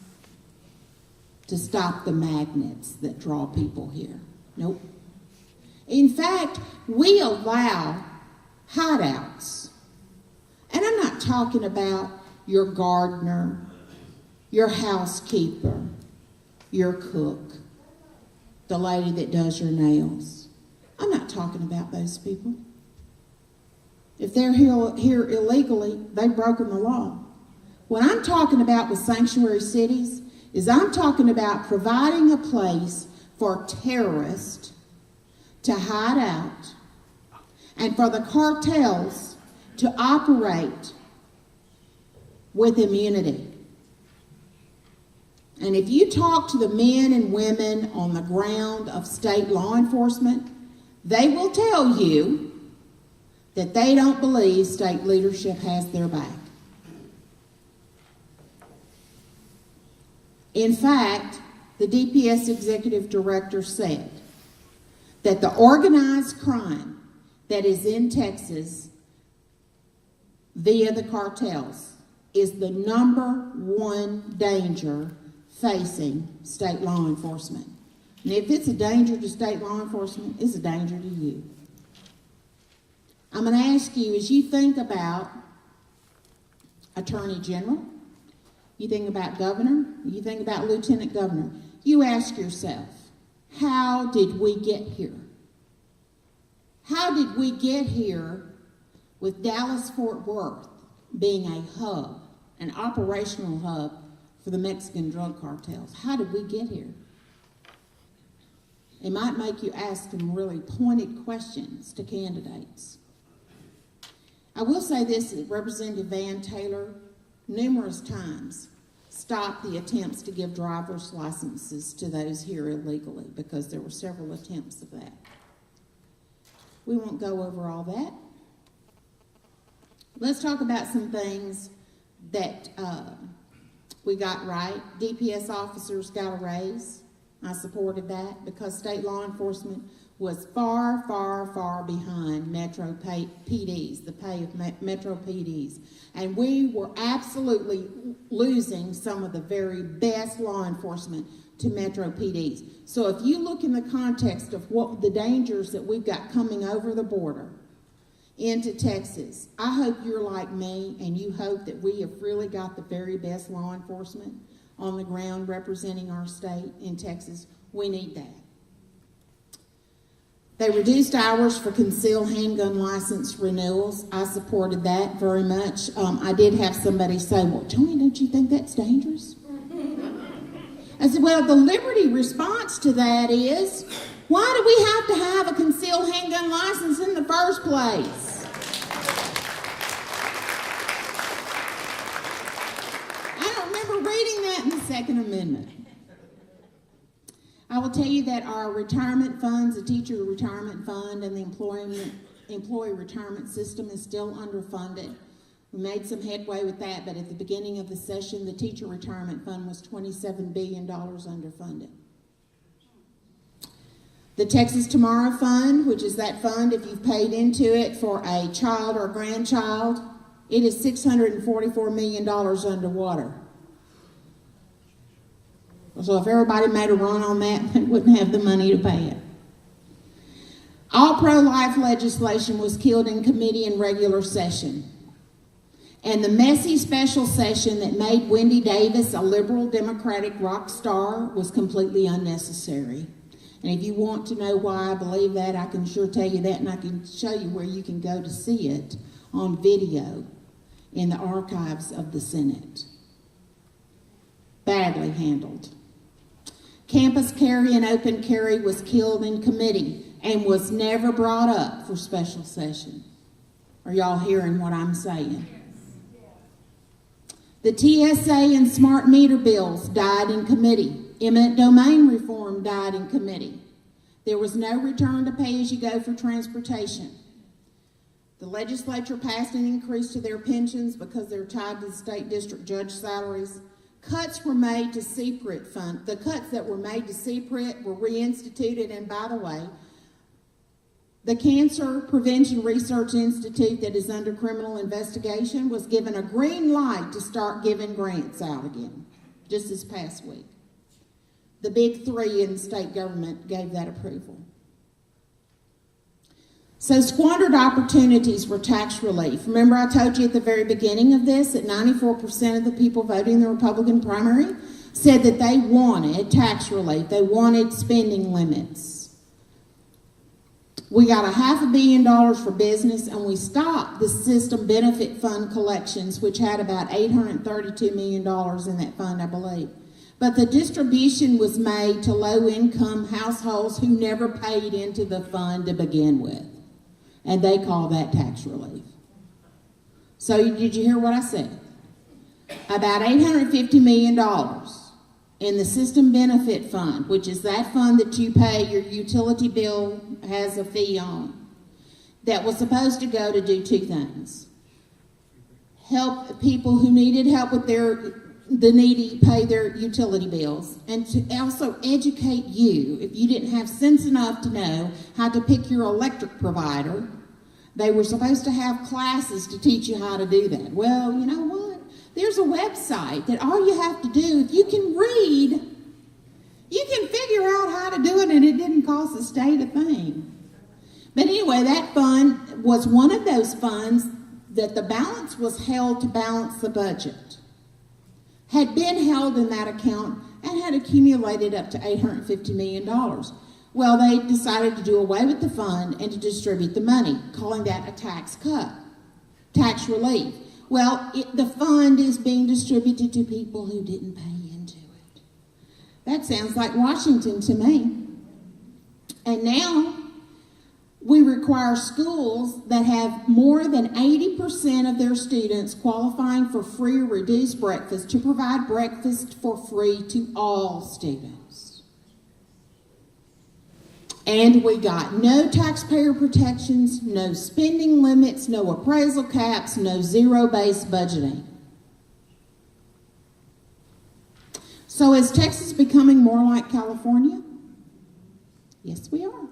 to stop the magnets that draw people here? Nope. In fact, we allow hideouts. And I'm not talking about your gardener, your housekeeper, your cook, the lady that does your nails. I'm not talking about those people. If they're here illegally, they've broken the law. What I'm talking about with sanctuary cities is I'm talking about providing a place for terrorists to hide out and for the cartels to operate with immunity. And if you talk to the men and women on the ground of state law enforcement, they will tell you that they don't believe state leadership has their back. In fact, the DPS executive director said that the organized crime that is in Texas via the cartels is the #1 danger facing state law enforcement. And if it's a danger to state law enforcement, it's a danger to you. I'm going to ask you, as you think about Attorney General, you think about Governor, you think about Lieutenant Governor, you ask yourself, how did we get here? How did we get here with Dallas-Fort Worth being a hub, an operational hub for the Mexican drug cartels? How did we get here? It might make you ask some really pointed questions to candidates. I will say this, that Representative Van Taylor numerous times stopped the attempts to give driver's licenses to those here illegally, because there were several attempts of that. We won't go over all that. Let's talk about some things that we got right. DPS officers got a raise. I supported that because state law enforcement was far, far, far behind Metro PDs, the pay of Metro PDs. And we were absolutely losing some of the very best law enforcement to Metro PDs. So if you look in the context of what the dangers that we've got coming over the border into Texas, I hope you're like me and you hope that we have really got the very best law enforcement on the ground representing our state in Texas. We need that. They reduced hours for concealed handgun license renewals. I supported that very much. I did have somebody say, well, JoAnn, don't you think that's dangerous? I said, well, the liberty response to that is, why do we have to have a concealed handgun license in the first place? I don't remember reading that in the Second Amendment. I will tell you that our retirement funds, the teacher retirement fund and the employee retirement system is still underfunded. We made some headway with that, but at the beginning of the session, the teacher retirement fund was $27 billion underfunded. The Texas Tomorrow Fund, which is that fund if you've paid into it for a child or a grandchild, it is $644 million underwater. So if everybody made a run on that, they wouldn't have the money to pay it. All pro-life legislation was killed in committee and regular session. And the messy special session that made Wendy Davis a liberal Democratic rock star was completely unnecessary. And if you want to know why I believe that, I can sure tell you that, and I can show you where you can go to see it on video in the archives of the Senate. Badly handled. Campus carry and open carry was killed in committee and was never brought up for special session. Are y'all hearing what I'm saying? The TSA and smart meter bills died in committee. Eminent domain reform died in committee. There was no return to pay-as-you-go for transportation. The legislature passed an increase to their pensions because they're tied to the state district judge salaries. Cuts were made to CPRIT fund. The cuts that were made to CPRIT were reinstituted, and by the way, the Cancer Prevention Research Institute that is under criminal investigation was given a green light to start giving grants out again, just this past week. The big three in state government gave that approval. So squandered opportunities for tax relief. Remember I told you at the very beginning of this that 94% of the people voting in the Republican primary said that they wanted tax relief. They wanted spending limits. We got $500 million for business, and we stopped the system benefit fund collections, which had about $832 million in that fund, I believe. But the distribution was made to low-income households who never paid into the fund to begin with. And they call that tax relief. So did you hear what I said? About $850 million in the system benefit fund, which is that fund that you pay, your utility bill has a fee on, that was supposed to go to do two things. Help people who needed help with the needy pay their utility bills, and to also educate you. If you didn't have sense enough to know how to pick your electric provider, they were supposed to have classes to teach you how to do that. Well, you know what? There's a website that all you have to do, if you can read, you can figure out how to do it, and it didn't cost the state a thing. But anyway, that fund was one of those funds that the balance was held to balance the budget. Had been held in that account and had accumulated up to $850 million. Well, they decided to do away with the fund and to distribute the money, calling that a tax cut, tax relief. Well, the fund is being distributed to people who didn't pay into it. That sounds like Washington to me. And now we require schools that have more than 80% of their students qualifying for free or reduced breakfast to provide breakfast for free to all students. And we got no taxpayer protections, no spending limits, no appraisal caps, no zero-based budgeting. So is Texas becoming more like California? Yes, we are.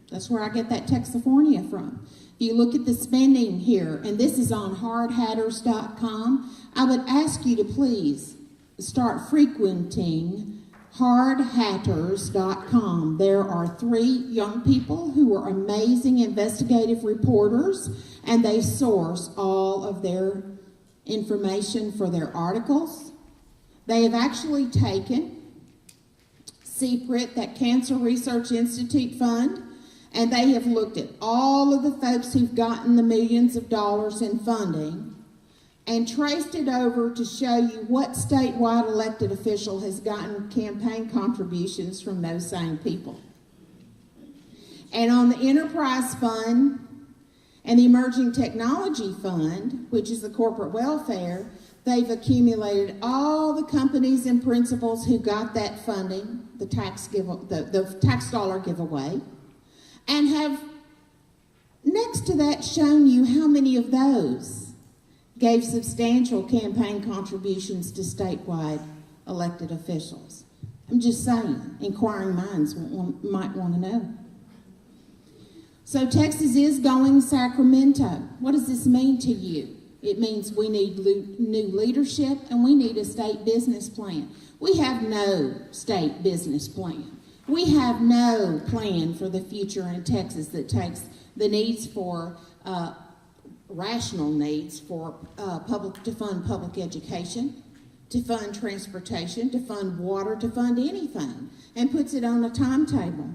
That's where I get that Texifornia from. If you look at the spending here, and this is on hardhatters.com, I would ask you to please start frequenting hardhatters.com. There are 3 young people who are amazing investigative reporters, and they source all of their information for their articles. They have actually taken CPRIT, that Cancer Research Institute fund, and they have looked at all of the folks who've gotten the millions of dollars in funding and traced it over to show you what statewide elected official has gotten campaign contributions from those same people. And on the Enterprise Fund and the Emerging Technology Fund, which is the corporate welfare, they've accumulated all the companies and principals who got that funding, the tax dollar giveaway, and have next to that shown you how many of those gave substantial campaign contributions to statewide elected officials. I'm just saying, inquiring minds might want to know. So Texas is going Sacramento. What does this mean to you? It means we need new leadership, and we need a state business plan. We have no state business plan. We have no plan for the future in Texas that takes the needs for rational needs for to fund public education, to fund transportation, to fund water, to fund anything, and puts it on a timetable.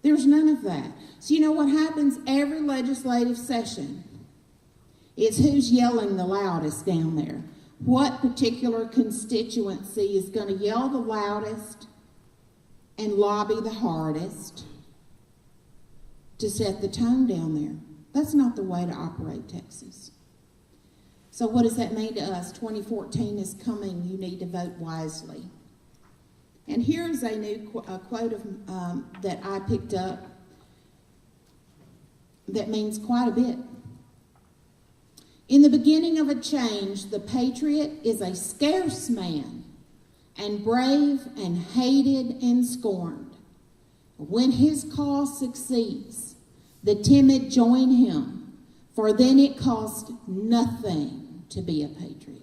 There's none of that. So you know what happens every legislative session? It's who's yelling the loudest down there. What particular constituency is going to yell the loudest and lobby the hardest to set the tone down there? That's not the way to operate Texas. So what does that mean to us? 2014 is coming. You need to vote wisely. And here's a new quote that I picked up that means quite a bit. In the beginning of a change, the patriot is a scarce man, and brave and hated and scorned. When his cause succeeds, the timid join him, for then it costs nothing to be a patriot.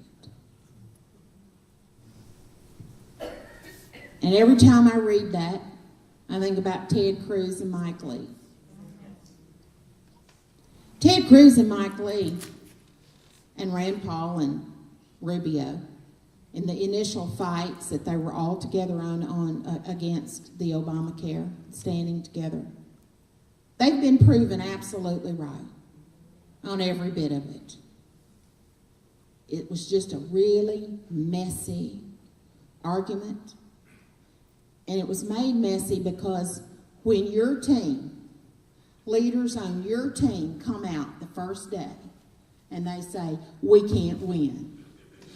And every time I read that, I think about Ted Cruz and Mike Lee. Ted Cruz and Mike Lee and Rand Paul and Rubio in the initial fights that they were all together on against the Obamacare, standing together. They've been proven absolutely right on every bit of it. It was just a really messy argument. And it was made messy because when your team, leaders on your team come out the first day and they say, we can't win.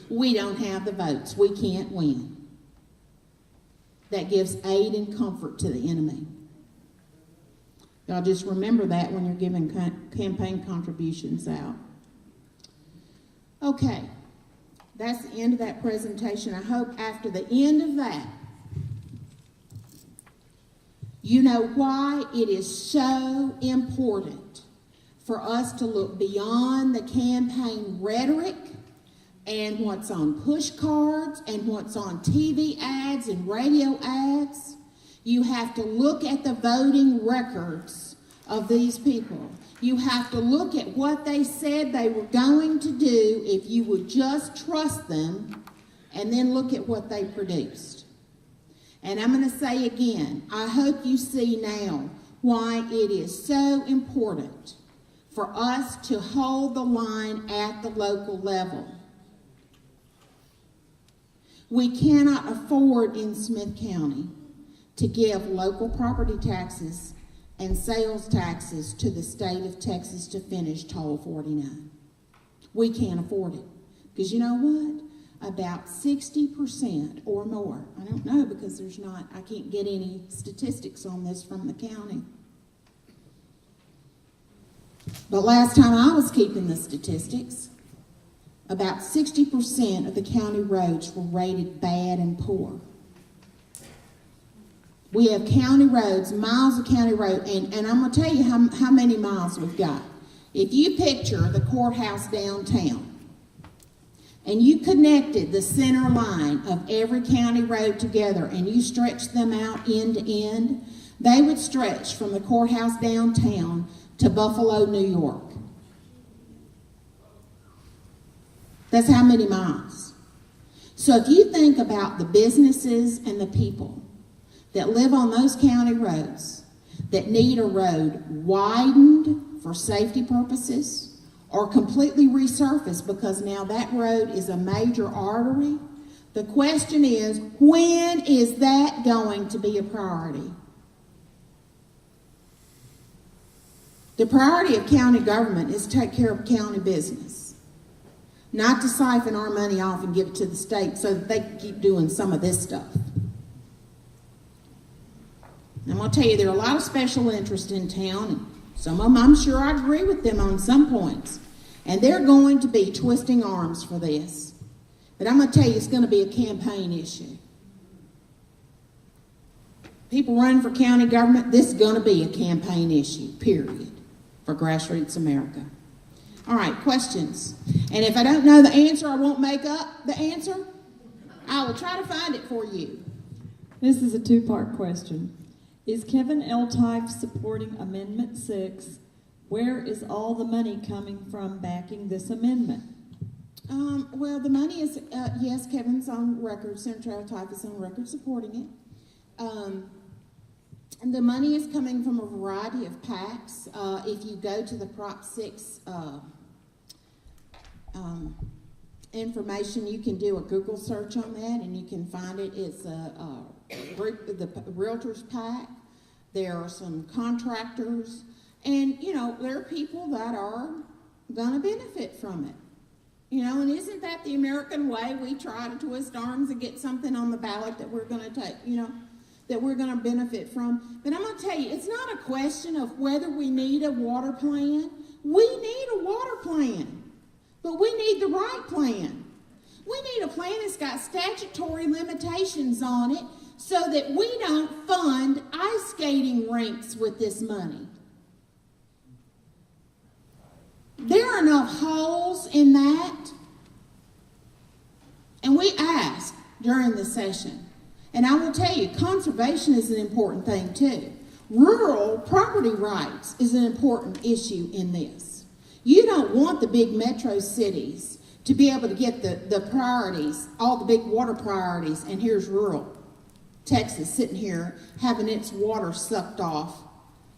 We don't have the votes. We can't win. That gives aid and comfort to the enemy. Y'all just remember that when you're giving campaign contributions out. Okay, that's the end of that presentation. I hope after the end of that, you know why it is so important for us to look beyond the campaign rhetoric and what's on push cards and what's on TV ads and radio ads. You have to look at the voting records of these people. You have to look at what they said they were going to do if you would just trust them, and then look at what they produced. And I'm going to say again, I hope you see now why it is so important for us to hold the line at the local level. We cannot afford in Smith County to give local property taxes and sales taxes to the state of Texas to finish Toll 49. We can't afford it. Because you know what? About 60% or more, I don't know because I can't get any statistics on this from the county. But last time I was keeping the statistics, about 60% of the county roads were rated bad and poor. We have county roads, miles of county road, and I'm going to tell you how many miles we've got. If you picture the courthouse downtown, and you connected the center line of every county road together, and you stretched them out end to end, they would stretch from the courthouse downtown to Buffalo, New York. That's how many miles. So if you think about the businesses and the people that live on those county roads that need a road widened for safety purposes or completely resurfaced because now that road is a major artery, the question is, when is that going to be a priority? The priority of county government is to take care of county business, not to siphon our money off and give it to the state so that they can keep doing some of this stuff. I'm going to tell you, there are a lot of special interests in town, and some of them, I'm sure I agree with them on some points, and they're going to be twisting arms for this. But I'm going to tell you, it's going to be a campaign issue. People running for county government, this is going to be a campaign issue, period, for Grassroots America. All right, questions. And if I don't know the answer, I won't make up the answer. I will try to find it for you. This is a two-part question. Is Kevin Eltife supporting Amendment 6? Where is all the money coming from backing this amendment? Well, the money is, yes, Kevin's on record, Senator Eltife is on record supporting it. And the money is coming from a variety of PACs. If you go to the Prop 6 information, you can do a Google search on that and you can find it. It's a group, the Realtors PAC. There are some contractors, and you know, there are people that are going to benefit from it. You know, and isn't that the American way? We try to twist arms and get something on the ballot that we're going to take, you know, that we're going to benefit from. But I'm going to tell you, it's not a question of whether we need a water plan. We need a water plan, but we need the right plan. We need a plan that's got statutory limitations on it so that we don't fund ice skating rinks with this money. There are enough holes in that. And we asked during the session. And I will tell you, conservation is an important thing too. Rural property rights is an important issue in this. You don't want the big metro cities to be able to get the priorities, all the big water priorities, and here's rural Texas sitting here having its water sucked off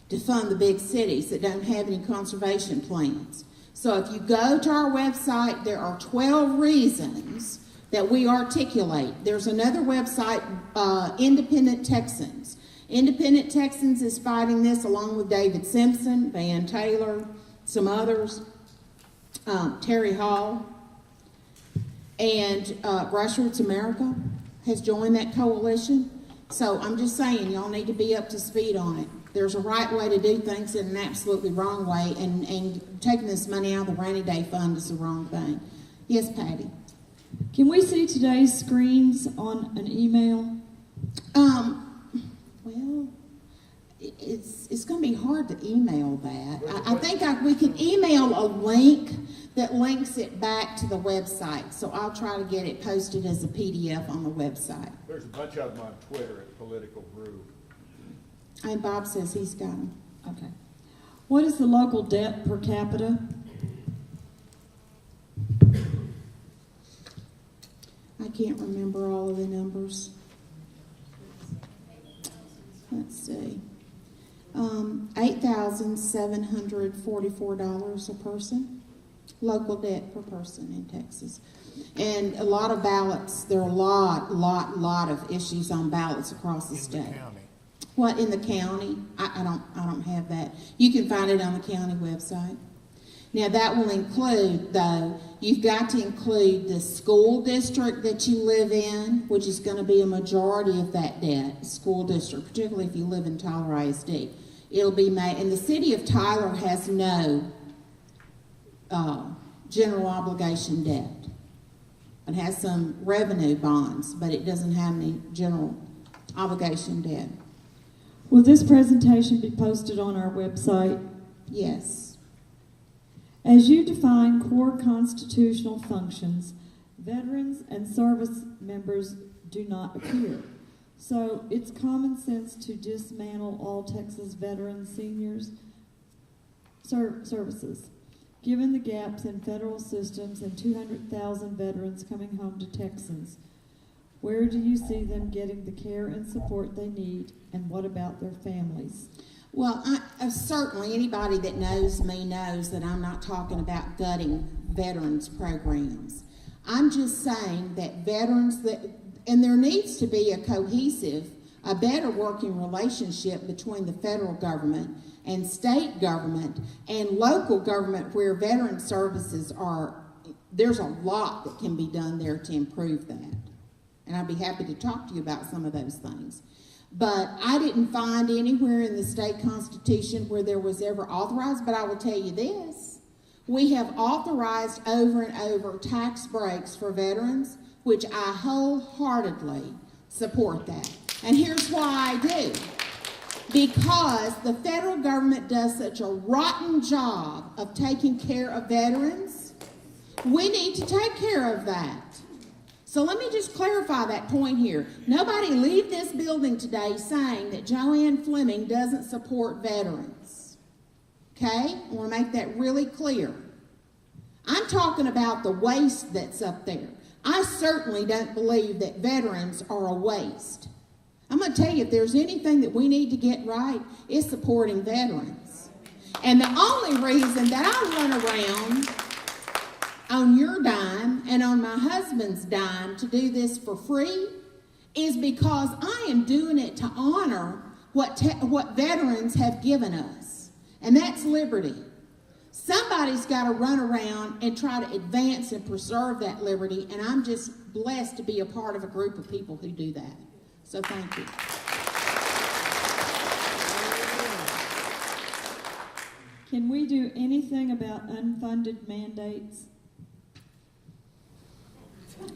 to fund the big cities that don't have any conservation plans. So if you go to our website, there are 12 reasons that we articulate. There's another website, Independent Texans. Independent Texans is fighting this along with David Simpson, Van Taylor, some others, Terry Hall, and Grassroots America has joined that coalition. So I'm just saying, y'all need to be up to speed on it. There's a right way to do things and an absolutely wrong way, and taking this money out of the rainy day fund is the wrong thing. Yes, Patty? Can we see today's screens on an email? Well, it's going to be hard to email that. I think we can email a link that links it back to the website. So I'll try to get it posted as a PDF on the website. There's a bunch of them on Twitter at Political Brew. And Bob says he's got them. Okay. What is the local debt per capita? I can't remember all of the numbers. Let's see. $8,744 a person. Local debt per person in Texas. And a lot of ballots, there are a lot of issues on ballots across the state. What, in the county? I don't have that. You can find it on the county website. Now that will include, though, you've got to include the school district that you live in, which is going to be a majority of that debt, school district, particularly if you live in Tyler ISD. It'll be made, and the city of Tyler has no general obligation debt. It has some revenue bonds, but it doesn't have any general obligation debt. Will this presentation be posted on our website? Yes. As you define core constitutional functions, veterans and service members do not appear. So it's common sense to dismantle all Texas veteran seniors services. Given the gaps in federal systems and 200,000 veterans coming home to Texans, where do you see them getting the care and support they need, and what about their families? Well, certainly anybody that knows me knows that I'm not talking about gutting veterans programs. I'm just saying that veterans, and there needs to be a better working relationship between the federal government and state government and local government where veteran services are. There's a lot that can be done there to improve that. And I'd be happy to talk to you about some of those things. But I didn't find anywhere in the state constitution where there was ever authorized, but I will tell you this. We have authorized over and over tax breaks for veterans, which I wholeheartedly support that. And here's why I do. because the federal government does such a rotten job of taking care of veterans. We need to take care of that. So let me just clarify that point here. Nobody leave this building today saying that JoAnn Fleming doesn't support veterans. Okay? I want to make that really clear. I'm talking about the waste that's up there. I certainly don't believe that veterans are a waste. I'm going to tell you, if there's anything that we need to get right, it's supporting veterans. And the only reason that I run around on your dime and on my husband's dime to do this for free is because I am doing it to honor what veterans have given us. And that's liberty. Somebody's got to run around and try to advance and preserve that liberty, and I'm just blessed to be a part of a group of people who do that. So thank you. Can we do anything about unfunded mandates?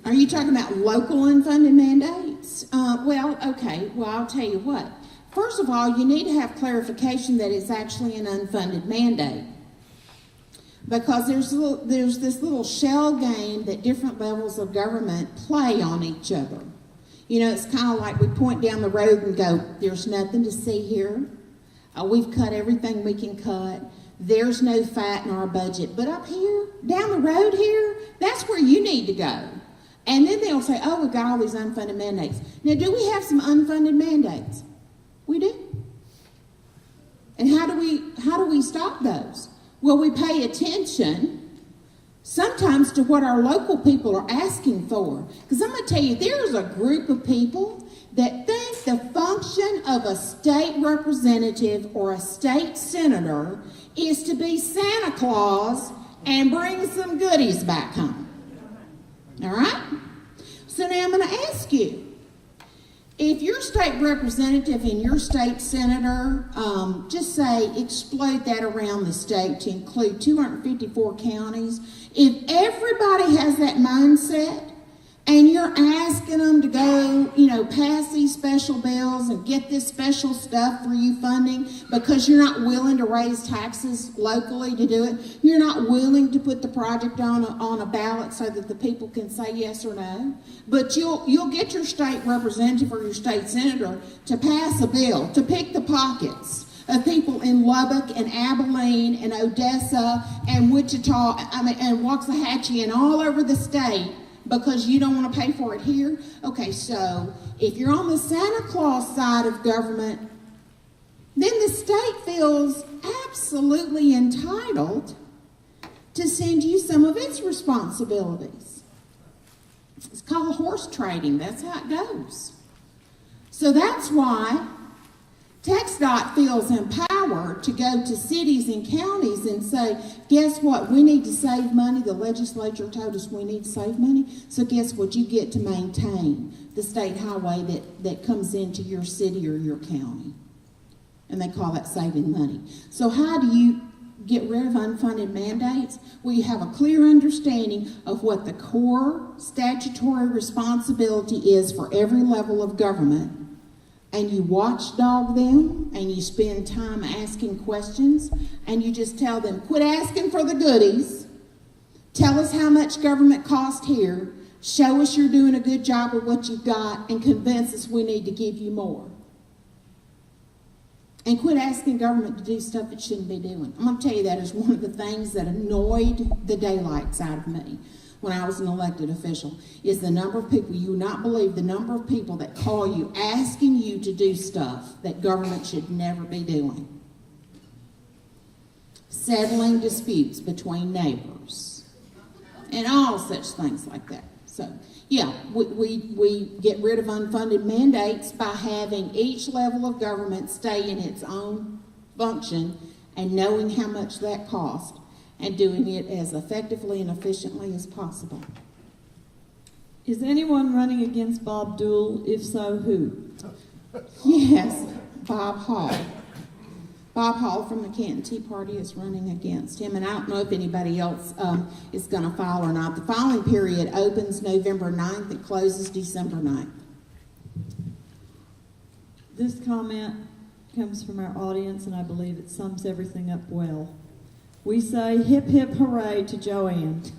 Are you talking about local unfunded mandates? Well, okay. Well, I'll tell you what. First of all, you need to have clarification that it's actually an unfunded mandate. Because there's this little shell game that different levels of government play on each other. You know, it's kind of like we point down the road and go, there's nothing to see here. We've cut everything we can cut. There's no fat in our budget. But up here, down the road here, that's where you need to go. And then they'll say, oh, we've got all these unfunded mandates. Now, do we have some unfunded mandates? We do. And how do we stop those? Well, we pay attention sometimes to what our local people are asking for. Because I'm going to tell you, there's a group of people that think the function of a state representative or a state senator is to be Santa Claus and bring some goodies back home. All right? So now I'm going to ask you, if your state representative and your state senator, just say, explode that around the state to include 254 counties, if everybody has that mindset and you're asking them to go, pass these special bills and get this special stuff for you funding because you're not willing to raise taxes locally to do it, you're not willing to put the project on a ballot so that the people can say yes or no, but you'll get your state representative or your state senator to pass a bill to pick the pockets of people in Lubbock and Abilene and Odessa and Wichita, and Waxahachie and all over the state, because you don't want to pay for it here? Okay, so if you're on the Santa Claus side of government, then the state feels absolutely entitled to send you some of its responsibilities. It's called horse trading. That's how it goes. So that's why TxDOT feels empowered to go to cities and counties and say, guess what, we need to save money. The legislature told us we need to save money. So guess what, you get to maintain the state highway that comes into your city or your county. And they call that saving money. So how do you get rid of unfunded mandates? Well, you have a clear understanding of what the core statutory responsibility is for every level of government. And you watchdog them, and you spend time asking questions, and you just tell them, quit asking for the goodies, tell us how much government costs here, show us you're doing a good job of what you've got, and convince us we need to give you more. And quit asking government to do stuff it shouldn't be doing. I'm going to tell you, that is one of the things that annoyed the daylights out of me when I was an elected official, is the number of people, you would not believe the number of people that call you asking you to do stuff that government should never be doing. Settling disputes between neighbors and all such things like that. So, yeah, we get rid of unfunded mandates by having each level of government stay in its own function and knowing how much that costs, and doing it as effectively and efficiently as possible. Is anyone running against Bob Dole? If so, who? Yes, Bob Hall. Bob Hall from the Canton Tea Party is running against him, and I don't know if anybody else is going to file or not. The filing period opens November 9th. It closes December 9th. This comment comes from our audience, and I believe it sums everything up well. We say hip hip hooray to JoAnn.